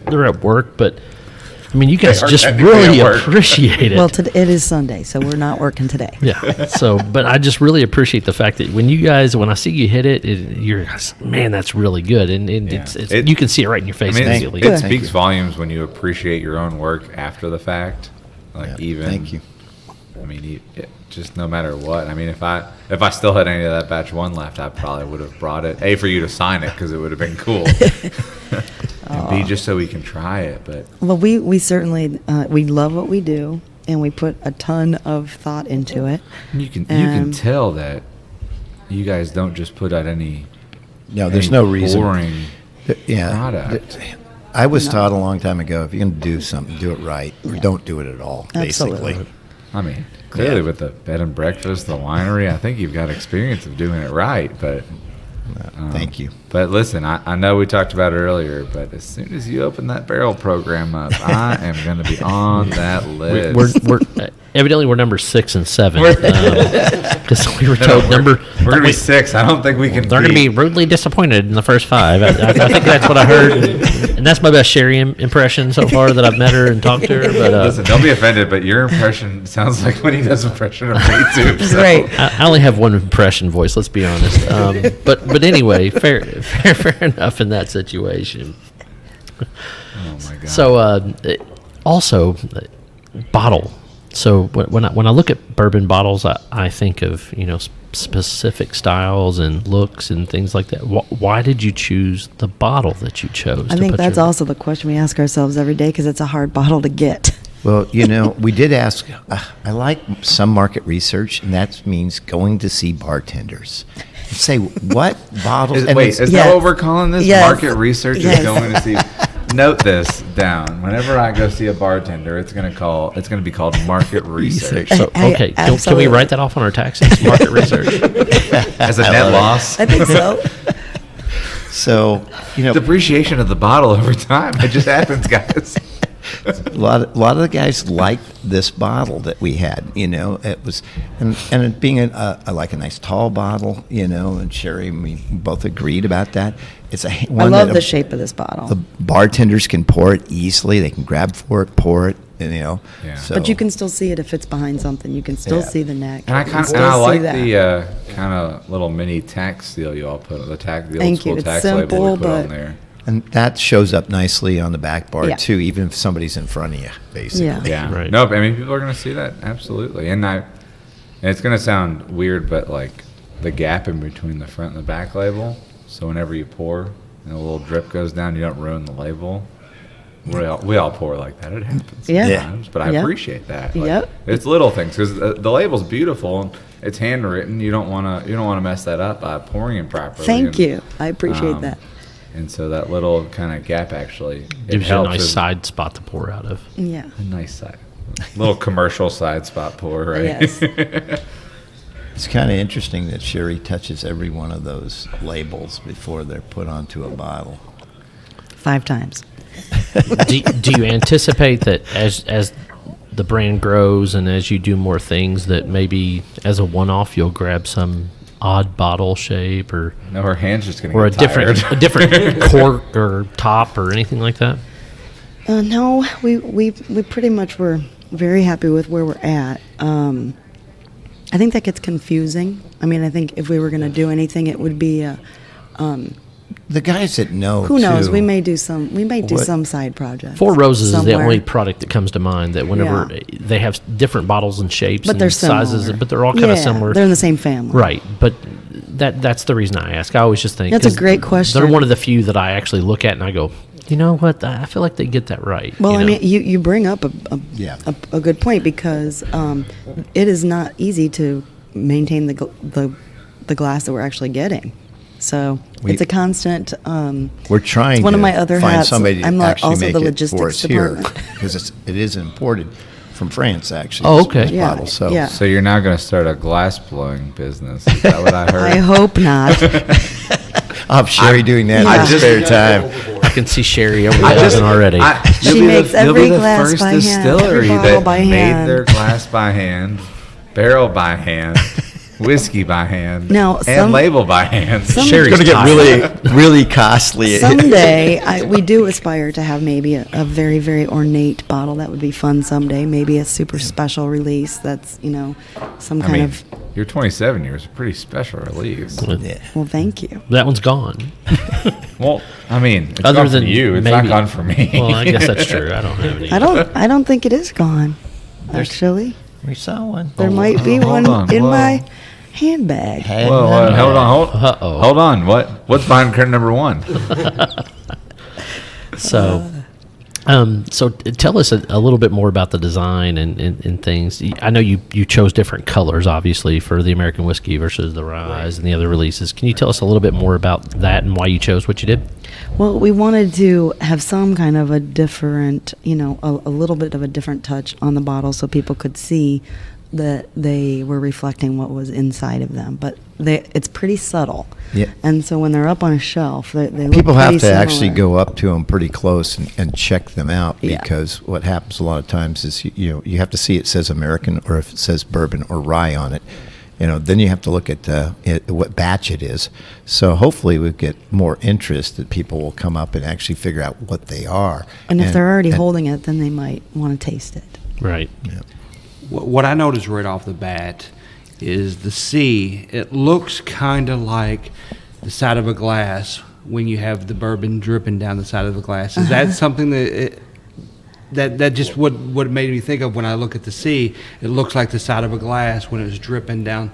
they're at work, but I mean, you guys They are just technically really at work. appreciate it. Well, it is Sunday, so we're not working today. Yeah. So, but I just really appreciate the fact that when I see you hit it, you're, man, that's really good, and Yeah. it's It- you can see it right in your face I mean, immediately. it Thank speaks you. volumes when you appreciate your own work after the fact. Like Yeah, even, thank you. I mean, just no matter what. I mean, if I still had any of that batch 1 left, I probably would have brought it. A, for you to sign it because it would have been cool. And B, just so we can try it. But Well, we certainly we love what we do, and we put a ton of thought into it. you can And- tell that you guys don't just put out any. No, there's any no reason. boring Yeah. product. I was taught a long time ago, if you're going to do something, do it right, or don't do it at all, Absolutely. basically. I mean, clearly Yeah. with the bed and breakfast, the winery, I think you've got experience of doing it right. But Thank you. But listen, I know we talked about it earlier, but as soon as you open that barrel program up, I am going to be on that list. We're evidently we're number 6 and 7 because we were told number. We're going to be 6. I don't think we can. They're going to be rudely disappointed in the first 5. I think that's what I heard, and that's my best Sherry impression so far that I've met her and talked to her. But Listen, don't be offended, but your impression sounds like when he does impression of me too. So. Great. I only have one impression voice. Let's be honest. But anyway, fair enough in that situation. Oh my god. So also bottle. So when I look at bourbon bottles, I think of specific styles and looks and things like that. Why did you choose the bottle that you chose? I to think put that's your- also the question we ask ourselves every day because it's a hard bottle to get. Well, we did ask, I like some market research, and that means going to see bartenders. Say, what bottles? And Is it's- that Yes. what we're calling this? Yes. Market research Yes. is going to see. Note this down. Whenever I go see a bartender, it's going to be called market research. So, I- okay, can we absolutely. write that off on our taxes? Market research. As a net loss, I think so. So, depreciation of the bottle over time. It just happens, guys. a lot of the guys liked this bottle that we had. It was, and it being like a nice tall bottle. And Sherry and we both agreed about that. It's I one love that the shape of this bottle. the bartenders can pour it easily. They can grab for it, pour it. Yeah. So, But you can still see it if it's behind something. You can still Yeah. see the neck. And I You can kind still of see like that. the kind of little mini tax seal you all put the old Thank you. school It's tax label simple, we put on but- there. And that shows up nicely on the back bar Yeah. too, even if somebody's in front of you, basically. Yeah. Yeah. Right. No, I mean people are going to see that absolutely, and it's going to sound weird, but like the gap in between the front and the back label. So whenever you pour and a little drip goes down, you don't ruin the label. We all pour like that. It happens Yeah. sometimes, but I Yep. appreciate that. Like, Yep. It's little things because the label's beautiful and it's handwritten. You don't want to mess that up by pouring it properly. Thank and, you. I appreciate um, that. And so that little kind of gap actually it Gives you a helps nice as- side spot to pour out of. Yeah. a nice side, little commercial side spot pour, right? Yes. It's kind of interesting that Sherry touches every one of those labels before they're put onto a bottle. 5 times. do you anticipate that as the brand grows and as you do more things that maybe as a one-off you'll grab some odd bottle shape or No, her hand's just gonna a get different tired. a different cork or top or anything like that? No, we pretty much were very happy with where we're at. I think that gets confusing. I mean, I think if we were going to do anything, it would be The guys that know, who knows. too, We may do some. We may do What- some side project. Four Roses is the somewhere. only product that comes to mind that whenever Yeah. they have different bottles and shapes But and they're sizes, similar. but they're all kind of Yeah, similar. They're in the same family. Right, but that's the reason I ask. I always just think That's a 'cause great question. They're one of the few that I actually look at and I go, you know what? I feel like they get that right. Well, you I know? mean, you bring up Yeah. a good point because it is not easy to maintain the glass that we're actually getting. So We- it's a constant. we're trying It's one to of my other find hats. somebody to I'm actually also make the it for logistics us here department. because it is imported from France, actually. Oh, this okay. Yeah, bottle. So yeah. So you're now going to start a glass blowing business. Is that what I heard? I hope not. I'll have Sherry doing that I in his just- spare time. I can see Sherry over there already. You'll She be makes you'll be every the glass first by hand, distillery every bottle that by made hand. their glass by hand, barrel by hand, whiskey by hand, Now, and some- label by hand. Sherry's It's going to get tired. really costly. Someday, we do aspire to have maybe a very, very ornate bottle. That would be fun someday. Maybe a super special release that's, some I kind mean, of. your 27 years, a pretty special release. Yeah. Well, thank you. That one's gone. Well, I mean, it's Other gone than for you. It's maybe- not gone for me. Well, I guess that's true. I don't have any. I don't think it is gone. Actually, We saw one. there might be hold one on, in whoa. my handbag. Whoa, hold on, Uh-oh. hold on. What's behind curtain number 1? So tell us a little bit more about the design and things. I know you chose different colors, obviously, for the American whiskey versus the rye and the other releases. Can you tell us a little bit more about that and why you chose what you did? Well, we wanted to have some kind of a different, a little bit of a different touch on the bottle so people could see that they were reflecting what was inside of them. But it's pretty subtle. Yeah. And so when they're up on a shelf, they look People have pretty to actually similar. go up to them pretty close and check them out Yeah. because what happens a lot of times is you have to see it says American or if it says bourbon or rye on it. Then you have to look at what batch it is. So hopefully we get more interest that people will come up and actually figure out what they are. And if they're already and- holding it, then they might want to taste it. Right. What I noticed right off the bat is the C. It looks kind of like the side of a glass when you have the bourbon dripping down the side of the glass. Is that something that just what it made me think of when I look at the C? It looks like the side of a glass when it's dripping down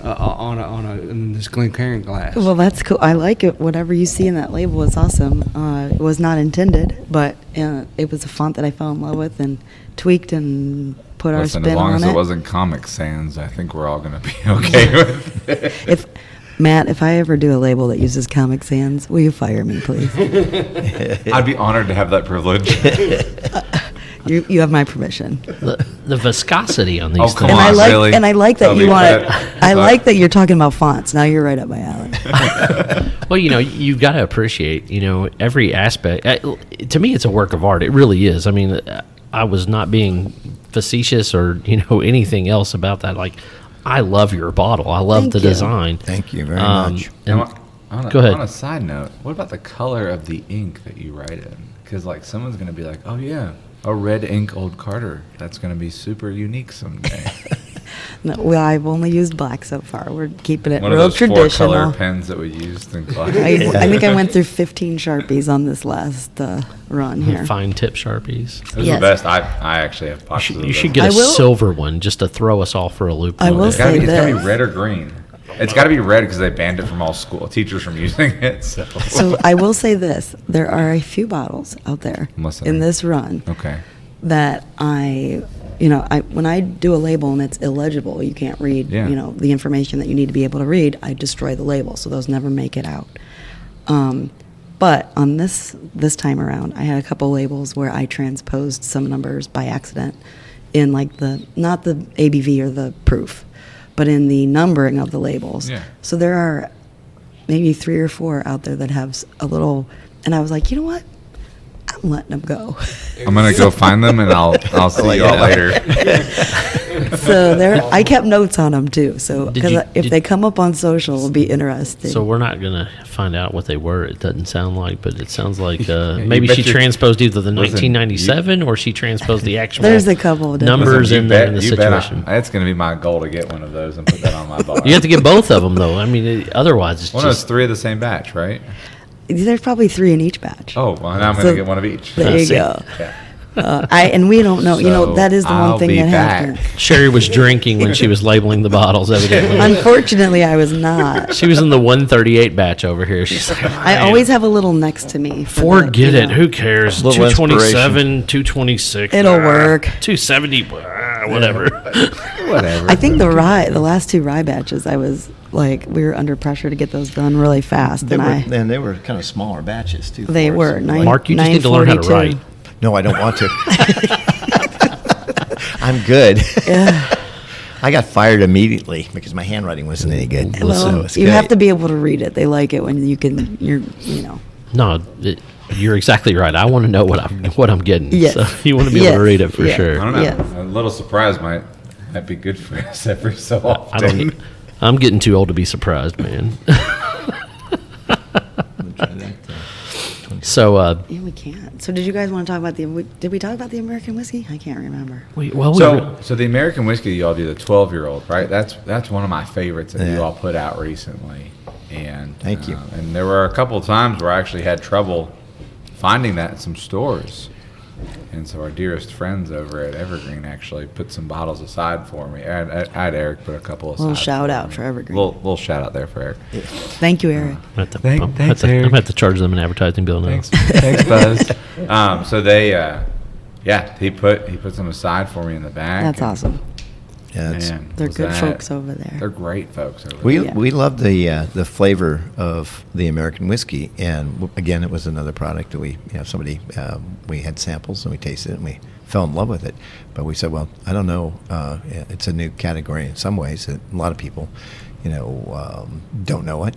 in this Glencairn glass. Well, that's cool. I like it. Whatever you see in that label is awesome. It was not intended, but it was a font that I fell in love with and tweaked and put our Listen, spin as long on as it. it wasn't Comic Sans, I think we're all going to be okay with it. If I ever do a label that uses Comic Sans, will you fire me, please? I'd be honored to have that privilege. You have my permission. The viscosity on these Oh, things. come And on, really? I like that Tell you me want that. I like that you're talking about fonts. Now you're right up my alley. Well, you've got to appreciate, every aspect. To me, it's a work of art. It really is. I mean, I was not being facetious or, anything else about that. Like, I love your bottle. I love Thank the you. design. Thank you very much. and- Go Go ahead. On a side note, what about the color of the ink that you write in? Because someone's going to be like, oh yeah, a red ink Old Carter. That's going to be super unique someday. No, well, I've only used black so far. We're keeping it One of real those 4-color traditional. pens that we used in class. I think I went through 15 Sharpies on this last run here. Fine tip Sharpies. Those are Yes. the best. I actually have boxes of You should those. get I a will- silver one just to throw us all for a loop. I one will day. say It's gotta be this. red or green. It's got to be red because they banned it from all teachers from using it. So, So I will say this: there are a few bottles out there I'm listening. in this run okay. that when I do a label and it's illegible, you can't read, Yeah. the information that you need to be able to read. I destroy the label, so those never make it out. But on this time around, I had a couple labels where I transposed some numbers by accident in not the ABV or the proof, but in the numbering of the labels. Yeah. So there are maybe 3 or 4 out there that have a little, and I was like, you know what? I'm letting them go. I'm gonna go find them and I'll see you all later. So I kept notes on them too. So Did because you- if did- they come up on social, it'll be interesting. So we're not going to find out what they were. It doesn't sound like, but it sounds like maybe bet she you're- transposed either the Listen, 1997 or she transposed the actual There's a couple of different- numbers Listen, in there in the situation. It's gonna be my goal to get one of those and put that on my bottle. You have to get both of them, though. I mean, otherwise it's One of those just 3 of the same batch, right? There's probably 3 in each batch. Oh, well, now I'm So gonna get one of each. There you see. go. Yeah. And we don't know. So, That is the one I'll thing be that back. happened. Sherry was drinking when she was labeling the bottles, evidently. Unfortunately, I was not. She was in the 138 batch over here. She's like, I always have a little next to me. for the, forget you it. know. Who cares? Little 227, 226. It'll work. 270, whatever. Whatever. I think the last 2 rye batches, I was like, we were under pressure to get those done really fast, They and were kind of smaller batches too. They for us. were. Like- Mark, you just need to learn how to 942. write. No, I don't want to. I'm good. Yeah. I got fired immediately because my handwriting wasn't any good. So Well, it's you good. have to be able to read it. They like it when you know. No, you're exactly right. I want to know what I'm getting. Yes. So you want to be able to Yes. read it for Yeah. I sure. don't know. Yes. A little surprise might be good for us every so often. I don't. I'm getting too old to be surprised, man. So, Yeah, we can't. So, did you guys want to talk about did we talk about the American whiskey? I can't remember. So the American whiskey y'all do, the 12-year-old, right? That's one of my favorites that you Yeah. all put out recently. And Thank you. And there were a couple of times where I actually had trouble finding that in some stores. And so our dearest friends over at Evergreen actually put some bottles aside for me. I had Eric put a couple aside. Little shout for out me. for Evergreen. Little shout out there for Eric. Thank you, Eric. I'm at the, Thanks, I'm at the, Eric. I'm at to charge them an advertising bill now. Thanks, Buzz. So they, he put some aside for me in the back. That's and, awesome. Yeah, it's, man, They're was good that- folks over there. They're great folks over we there. Yeah. we love the flavor of the American whiskey, and again, it was another product that we somebody we had samples and we tasted it and we fell in love with it, but we said, well, I don't know, it's a new category in some ways that a lot of people, don't know it.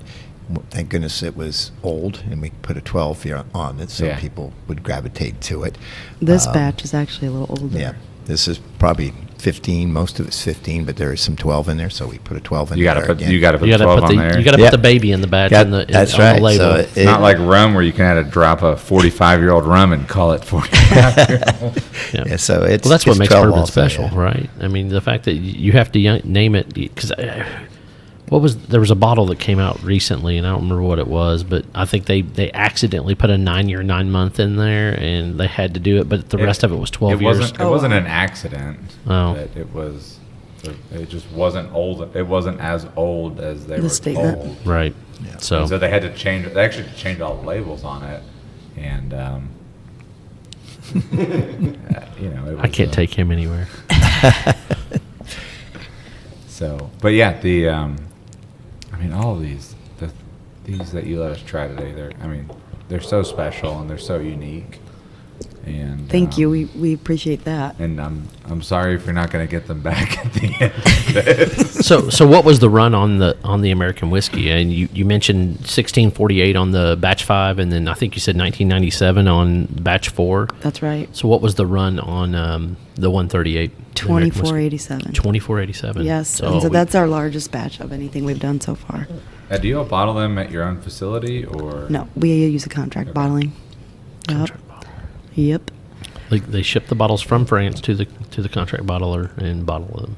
Thank goodness it was old, and we put a 12 year on it, so Yeah. people would gravitate to it. This Um, batch is actually a little older. Yeah, this is probably 15. Most of it's 15, but there is some 12 in there, so we put a 12 in You there gotta put again. you gotta put You got to 12 put on the there. you got to Yep. put the baby in the batch Yep, in the, that's on right. the label. So It's not like rum where you can add a drop of 45-year-old rum and call it 45-year-old. Yeah, so it's Well, that's what it's makes 12 bourbon also, special, yeah. right? I mean, the fact that you have to name it because there was a bottle that came out recently, and I don't remember what it was, but I think they accidentally put a 9-year, 9-month in there, and they had to do it, but the rest of it was 12 years. It wasn't an accident. Oh. But it just wasn't old. It wasn't as old as they The were statement. told. Right. Yeah. So, And so they had to change. They actually changed all the labels on it, and it I was, can't take him anywhere. So, but yeah, all of these that you let us try today, they're so special and they're so unique. And Thank you. We appreciate that. And I'm sorry if you're not going to get them back at the end of this. So what was the run on the American whiskey? And you mentioned 1648 on the batch 5, and then I think you said 1997 on batch 4. That's right. So what was the run on the 138? 2487. 2487. Yes. So, and so that's our largest batch of anything we've done so far. Do you all bottle them at your own facility or? No, we use a contract bottling. Yep. contract bottle. Yep. Like they ship the bottles from France to the contract bottler and bottle them.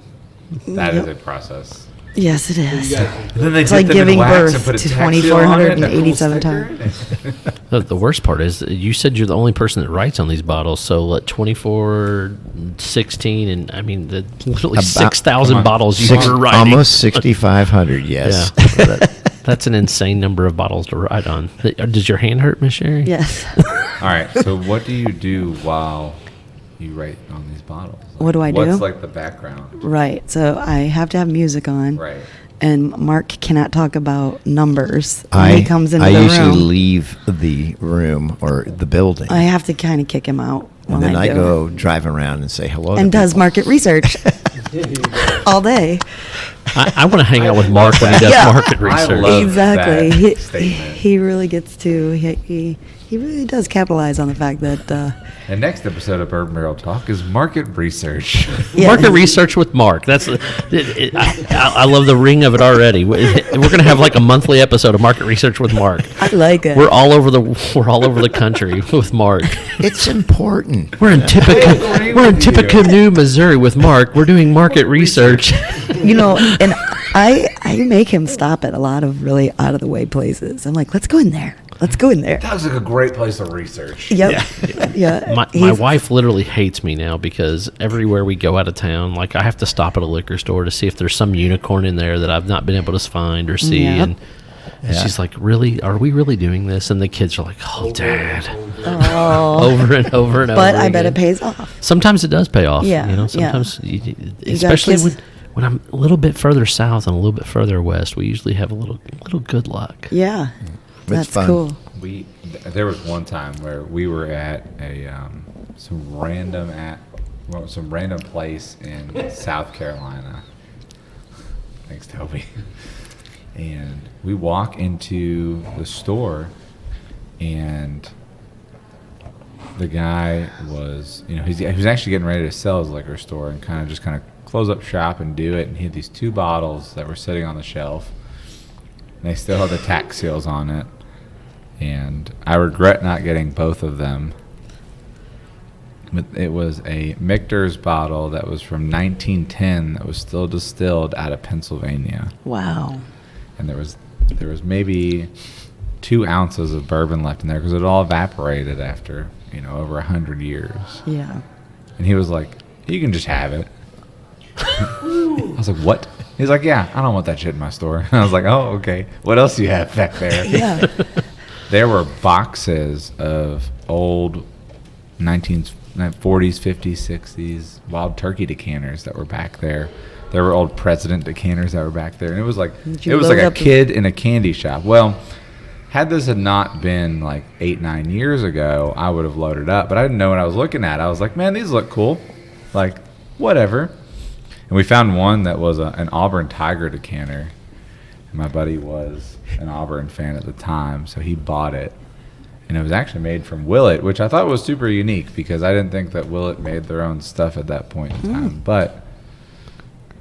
That is Yep. a process. Yes, it is. And then they It's dip like them in giving wax birth and put a to tax seal on it and a cool 2,487 sticker. The worst part is you said you're the only person that writes on these bottles. So let 2416 and I mean the literally About- 6,000 come on, bottles you Six- were writing. almost 6,500. Yes. Yeah. That's an insane number of bottles to write on. Does your hand hurt, Miss Sherri? Yes. All right. So what do you do while you write on these bottles? What do I do? What's like the background? Right. So I have to have music on. Right. And Mark cannot talk about numbers when he comes into I the usually room. leave the room or the building, I have to kind of kick him out when and then I do go it. drive around and say hello. And to does people. market research all day. I want to hang out with Mark when he does Yeah. market I research. love Exactly. that He, statement. he really gets to he really does capitalize on the fact that And next episode of Bourbon Barrel Talk is market research. yeah, Market research with Mark. I love the ring of it already. We're going to have like a monthly episode of market research with Mark. I like it. We're all over the country with Mark. It's important. We're in agree Tippecanoe, with you. Missouri with Mark. We're doing market research. And I make him stop at a lot of really out of the way places. I'm like, let's go in there. Let's go in there. That was like a great place to research. Yep. Yeah. My He's- wife literally hates me now because everywhere we go out of town, like I have to stop at a liquor store to see if there's some unicorn in there that I've not been able to find or see. Yep. And she's like, "Really? Are we really doing this?" And the kids are like, "Oh, Dad," over and over and over. But I bet again. it pays off. Sometimes it does pay off. Yeah, You know, yeah. sometimes, gotta especially kiss- when I'm a little bit further south and a little bit further west, we usually have a little good luck. Yeah. That's fun. cool. There was one time where we were at some random well, some random place in South Carolina. Thanks, Toby. And we walk into the store, and the guy was, he was actually getting ready to sell his liquor store and kind of close up shop and do it. And he had these 2 bottles that were sitting on the shelf, and they still had the tax seals on it. And I regret not getting both of them. But it was a Michter's bottle that was from 1910 that was still distilled out of Pennsylvania. Wow. And there was maybe 2 ounces of bourbon left in there because it all evaporated after over 100 years. Yeah. And he was like, "You can just have it." I was like, "What?" He's like, "Yeah, I don't want that shit in my store." And I was like, "Oh, okay. What else do you have back there?" Yeah. There were boxes of old 1940s, 50s, 60s wild turkey decanters that were back there. There were old President decanters that were back there, and it was like a kid in a candy shop. Well, had this had not been like 8-9 years ago, I would have loaded up, but I didn't know what I was looking at. I was like, "Man, these look cool," like whatever. And we found one that was an Auburn Tiger decanter, and my buddy was an Auburn fan at the time, so he bought it. And it was actually made from Willet, which I thought was super unique because I didn't think that Willet made their own stuff at that point in time. But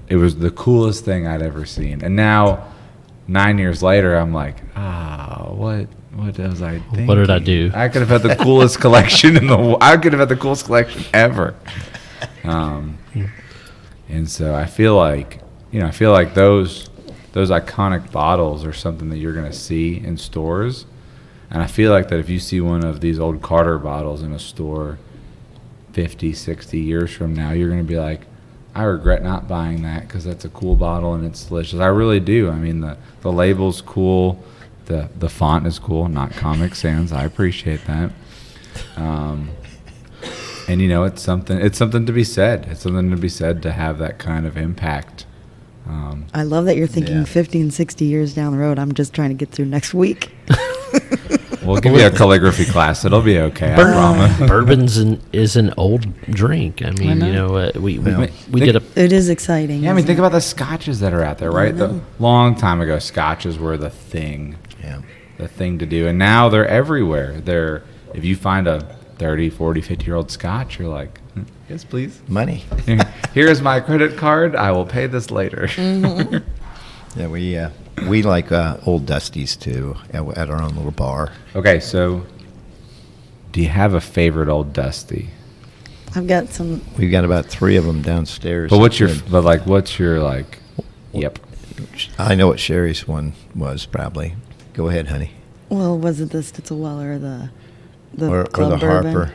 it was the coolest thing I'd ever seen. And now, 9 years later, I'm like, what was I thinking? What did I do? I could have had the coolest collection I could have had the coolest collection ever. And so I feel like those iconic bottles are something that you're going to see in stores. And I feel like that if you see one of these old Carter bottles in a store 50, 60 years from now, you're going to be like, "I regret not buying that because that's a cool bottle and it's delicious." I really do. I mean, the label's cool. The font is cool, not Comic Sans. I appreciate that. And, it's something to be said. It's something to be said to have that kind of impact. I love that you're thinking Yeah. 50 and 60 years down the road. I'm just trying to get through next week. We'll give you a calligraphy class. It'll be okay, I promise. Bourbon's is an old drink. I mean, we did a It is exciting. Yeah, I mean, isn't think it? about the scotches that are out there, right? The long time ago, scotches were the thing. Yeah. The thing to do. And now they're everywhere. If you find a 30, 40, 50-year-old scotch, you're like, "Yes, please. Money. Here's my credit card. I will pay this later." Yeah, we like old Dusties too at our own little bar. Okay, so do you have a favorite old Dusty? I've got some. We've got about 3 of them downstairs. But what's your yep. I know what Sherry's one was probably. Go ahead, honey. Well, was it the Stitzelweller or the Or Club the Bourbon? Harper.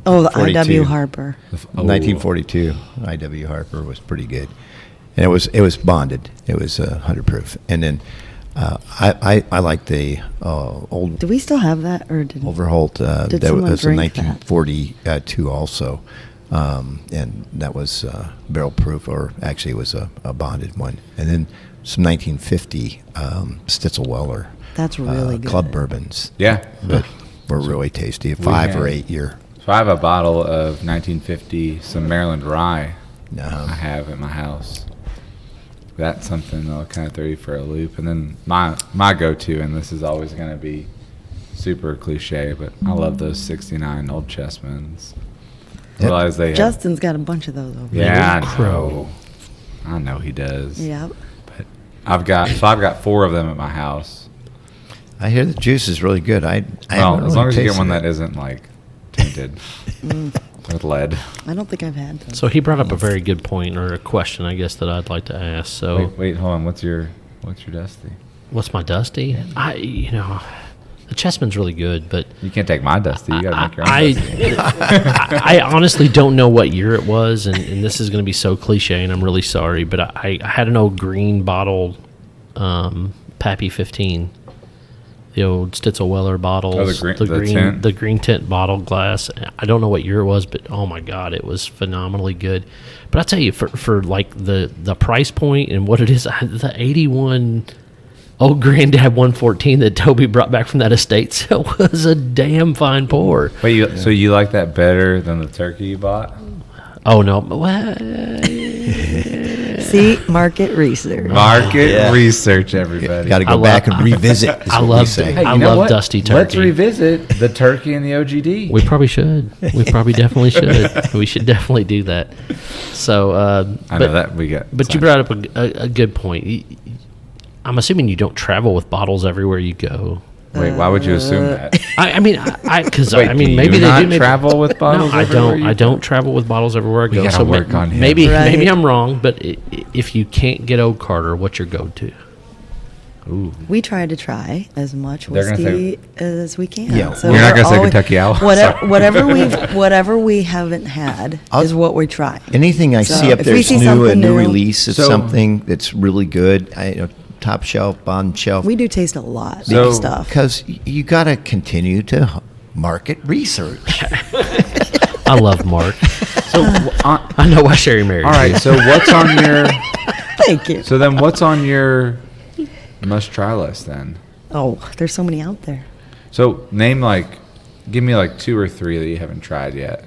Oh, the 42. IW Harper. 1942 IW Harper was pretty good, and it was bonded. It was 100 proof. And then I like the old Do we still have that, or did Overholt. Did That someone was in drink that? 1942 also, and that was barrel proof, or actually it was a bonded one. And then some 1950 Stitzelweller. That's really good. Club bourbons. Yeah. But were really tasty. 5 or had- 8 year. So I have a bottle of 1950, some Maryland rye Uh-huh. I have at my house. That's something that'll kind of throw you for a loop. And then my go-to, and this is always going to be super cliche, but I love those 69 Old Chessmans. I realize they have, Justin's got a bunch of those over yeah, Old I Crow. know. I know he does. there. Yeah. But I've got 4 of them at my house. I hear the juice is really good. I Well, haven't as really long as you get tasted one it. that isn't like tainted with lead. I don't think I've had those. So he brought up a very good point, or a question, I guess, that I'd like to ask. So, Wait, hold on. What's your Dusty? what's my Dusty? The Chessman's really good, but You can't take my Dusty. You got to make your own Dusty. I honestly don't know what year it was, and this is going to be so cliche, and I'm really sorry, but I had an old green bottle, Pappy 15. The old Stitzelweller bottles, Oh, the green tint bottle glass. I don't know what year it was, but oh my god, it was phenomenally good. But I tell you, for like the price point and what it is, the 81 old Granddad 114 that Toby brought back from that estate sale was a damn fine pour. Wait, so you like that better than the turkey you bought? Oh no. Well, See, market research. Market research, everybody. Got to go back and revisit. Is I what we love say. it. I you know love what? dusty turkey. Let's revisit the turkey and the OGD. We probably should. We probably definitely should. We should definitely do that. So, I know that we got. But you brought up a good point. I'm assuming you don't travel with bottles everywhere you go. Wait, why would you assume that? I mean, because Wait, I mean, do maybe you they not do. Maybe, travel with bottles No, I everywhere don't. you I go? don't travel with bottles everywhere I go. gotta work on him. maybe Right. I'm wrong, but if you can't get Old Carter, what's your go-to? Ooh. We try to try as much They're gonna whiskey as we can. Yeah. So You're not we're gonna say always- Kentucky Owl? Whatever we haven't had is what we try. Anything I So see up if there we is see new, a something new new- release of So- something that's really good. Top shelf, bottom shelf. We do taste a lot So- of stuff. Because you got to continue to market research. I love Mark. So, I know why Sherry married all right. you. So what's on your? Thank you. So then, what's on your must-try list then? Oh, there's so many out there. So give me like 2 or 3 that you haven't tried yet.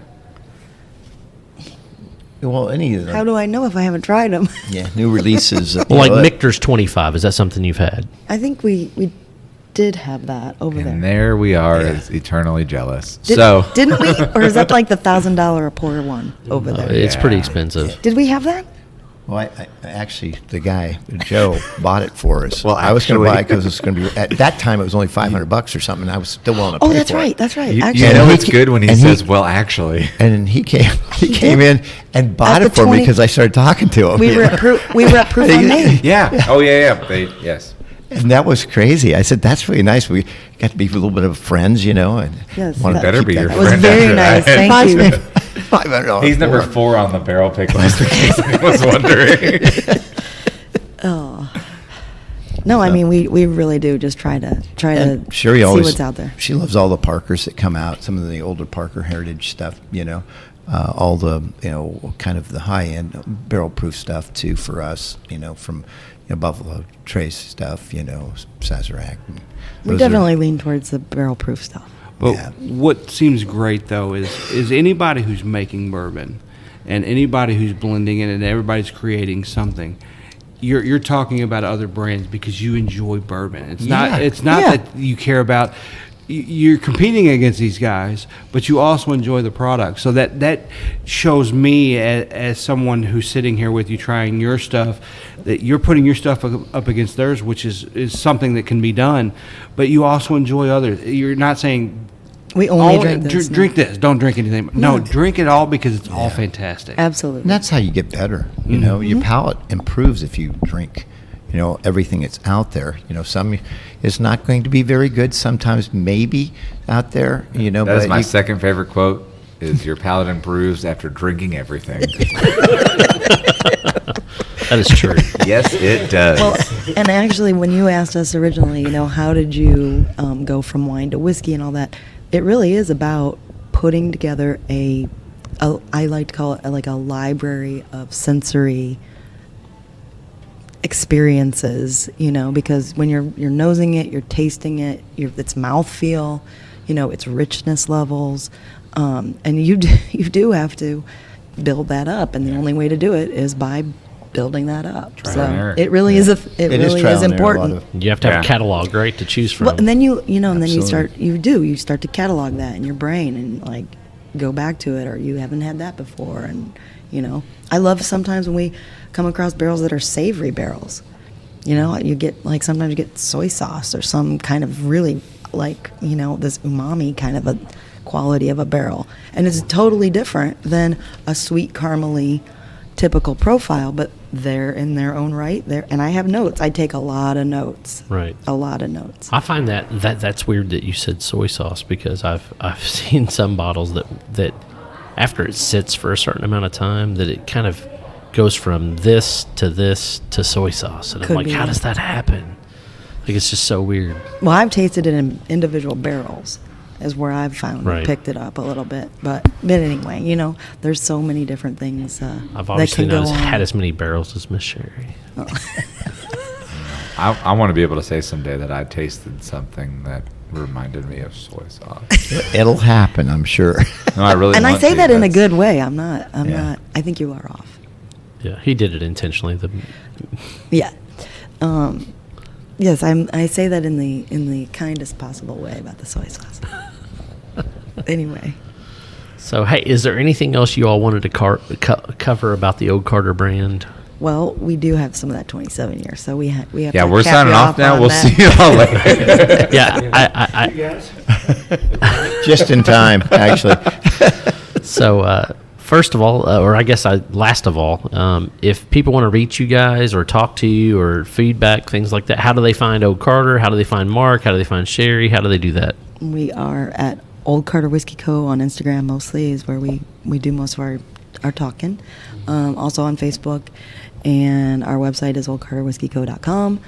Well, any of them. How do I know if I haven't tried them? Yeah, new releases. Well, like Michter's 25. Is that something you've had? I think we did have that over And there. there we are, Yeah. as eternally jealous. Didn't we? Or is that like the $1,000 a pour one over there? It's pretty Yeah. expensive. Did we have that? Well, I actually, the guy, Joe, bought it for us. Well, I was going to actually- buy it because it's going to be, at that time, it was only $500 or something. And I was still willing to pay Oh, that's for right. it. That's right. You Actually, know he it's ca- good when he and he- says, "Well, actually." And he came in and bought At it the for me 20 because I started talking to him. we were at proof. We were at proof on Main. Yeah. Oh yeah. Yes. And that was crazy. I said, that's really nice. We got to be a little bit of friends, and Yes, wanted that- to Better keep be that your up. That was friend very after nice. that. Thank you. $500 He's number for it. 4 on the barrel pick list. In case anyone was wondering. Oh. No, I mean we really do just try to And Sherry see always, what's out there. She loves all the Parkers that come out, some of the older Parker Heritage stuff, all the, kind of the high end barrel proof stuff too for us, from Buffalo Trace stuff, Sazerac. We definitely lean towards the barrel proof stuff. But Yeah. what seems great though is anybody who's making bourbon and anybody who's blending it and everybody's creating something. You're talking about other brands because you enjoy bourbon. It's Yeah. not Yeah. that you care about. You're competing against these guys, but you also enjoy the product. So that shows me as someone who's sitting here with you trying your stuff, that you're putting your stuff up against theirs, which is something that can be done. But you also enjoy others. You're not saying We only drink this. no. drink this. Don't drink anything. No, drink it all because it's all fantastic. Absolutely. And that's how you get better. Your palate improves if you drink, everything that's out there. Some is not going to be very good. Sometimes maybe out there, That but is my you- second favorite quote. Is your palate improves after drinking everything? That is true. Yes, it does. Well, and actually, when you asked us originally, how did you go from wine to whiskey and all that, it really is about putting together I like to call it like a library of sensory experiences, because when you're nosing it, you're tasting it, it's mouthfeel, its richness levels, and you do have to build that up, and the only way to do it is by building that up. Trial So and error. it really is It is really trial is and error, a lot important. of- You have to have Yeah. a catalog, right, to choose from. Well, and then you Absolutely. start to catalog that in your brain and like go back to it, or you haven't had that before, and I love sometimes when we come across barrels that are savory barrels. You get sometimes you get soy sauce or some kind of really this umami kind of a quality of a barrel, and it's totally different than a sweet caramely typical profile, but they're in their own right there. And I have notes. I take a lot of notes. Right. A lot of notes. I find that's weird that you said soy sauce, because I've seen some bottles that after it sits for a certain amount of time, that it kind of goes from this to soy sauce, and I'm Could like, be. how does that happen? Like, it's just so weird. Well, I've tasted it in individual barrels, is where I've found Right. picked it up a little bit. But anyway, there's so many different things I've that obviously can go not on. had as many barrels as Miss Sherry. I want to be able to say someday that I tasted something that reminded me of soy sauce. It'll happen, I'm sure. No, I really And I want say to. that in a That's- good way. I'm not. Yeah. I think you are off. Yeah, he did it intentionally. Yeah. Yes, I say that in the kindest possible way about the soy sauce. Anyway. So, hey, is there anything else you all wanted to cover about the Old Carter brand? Well, we do have some of that 27 years, so we have. Yeah, to we're cap signing you off now. on We'll that. see you all later. Yeah, Just in time, actually. So, first of all, or I guess last of all, if people want to reach you guys or talk to you or feedback, things like that, how do they find Old Carter? How do they find Mark? How do they find Sherri? How do they do that? We are at Old Carter Whiskey Co. on Instagram mostly is where we do most of our talking. Also on Facebook, and our website is oldcarterwhiskeyco.com.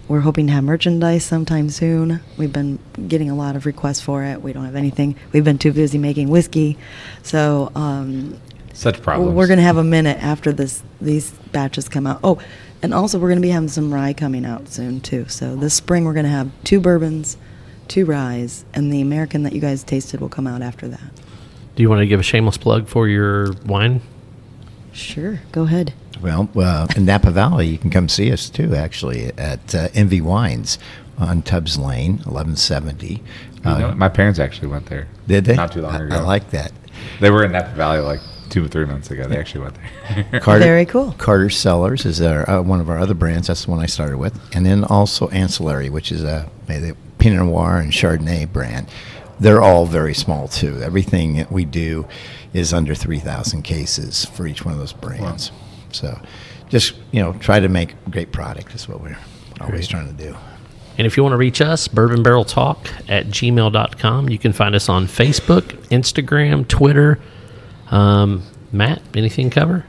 We're hoping to have merchandise sometime soon. We've been getting a lot of requests for it. We don't have anything. We've been too busy making whiskey. So Such problems. we're going to have a minute after these batches come out. Oh, and also we're going to be having some rye coming out soon too. So this spring we're going to have 2 bourbons, 2 ryes, and the American that you guys tasted will come out after that. Do you want to give a shameless plug for your wine? Sure, go ahead. Well, in Napa Valley, you can come see us too, actually, at Envy Wines on Tubbs Lane, 1170. You know, my parents actually went there. Did they? Not too long ago. I like that. They were in Napa Valley like 2 or 3 months ago. They actually went there. Very cool. Carter Cellars is one of our other brands. That's the one I started with. And then also Ancillary, which is the Pinot Noir and Chardonnay brand. They're all very small, too. Everything that we do is under 3,000 cases for each one of those brands. Wow. So just, try to make great product is what we're always trying to do. And if you want to reach us, bourbonbarreltalk@gmail.com. You can find us on Facebook, Instagram, Twitter. Matt, anything cover?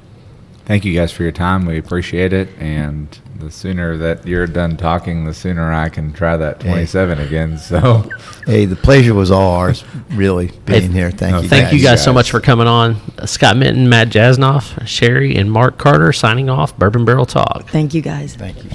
Thank you guys for your time. We appreciate it. And the sooner that you're done talking, the sooner I can try that 27 again. So, Hey, the pleasure was all ours, really, being here. Thank you. Thank you guys so guys. much for coming on. Scott Minton, Matt Jasnoff, Sherri, and Mark Carter signing off. Bourbon Barrel Talk. Thank you guys. Thank you.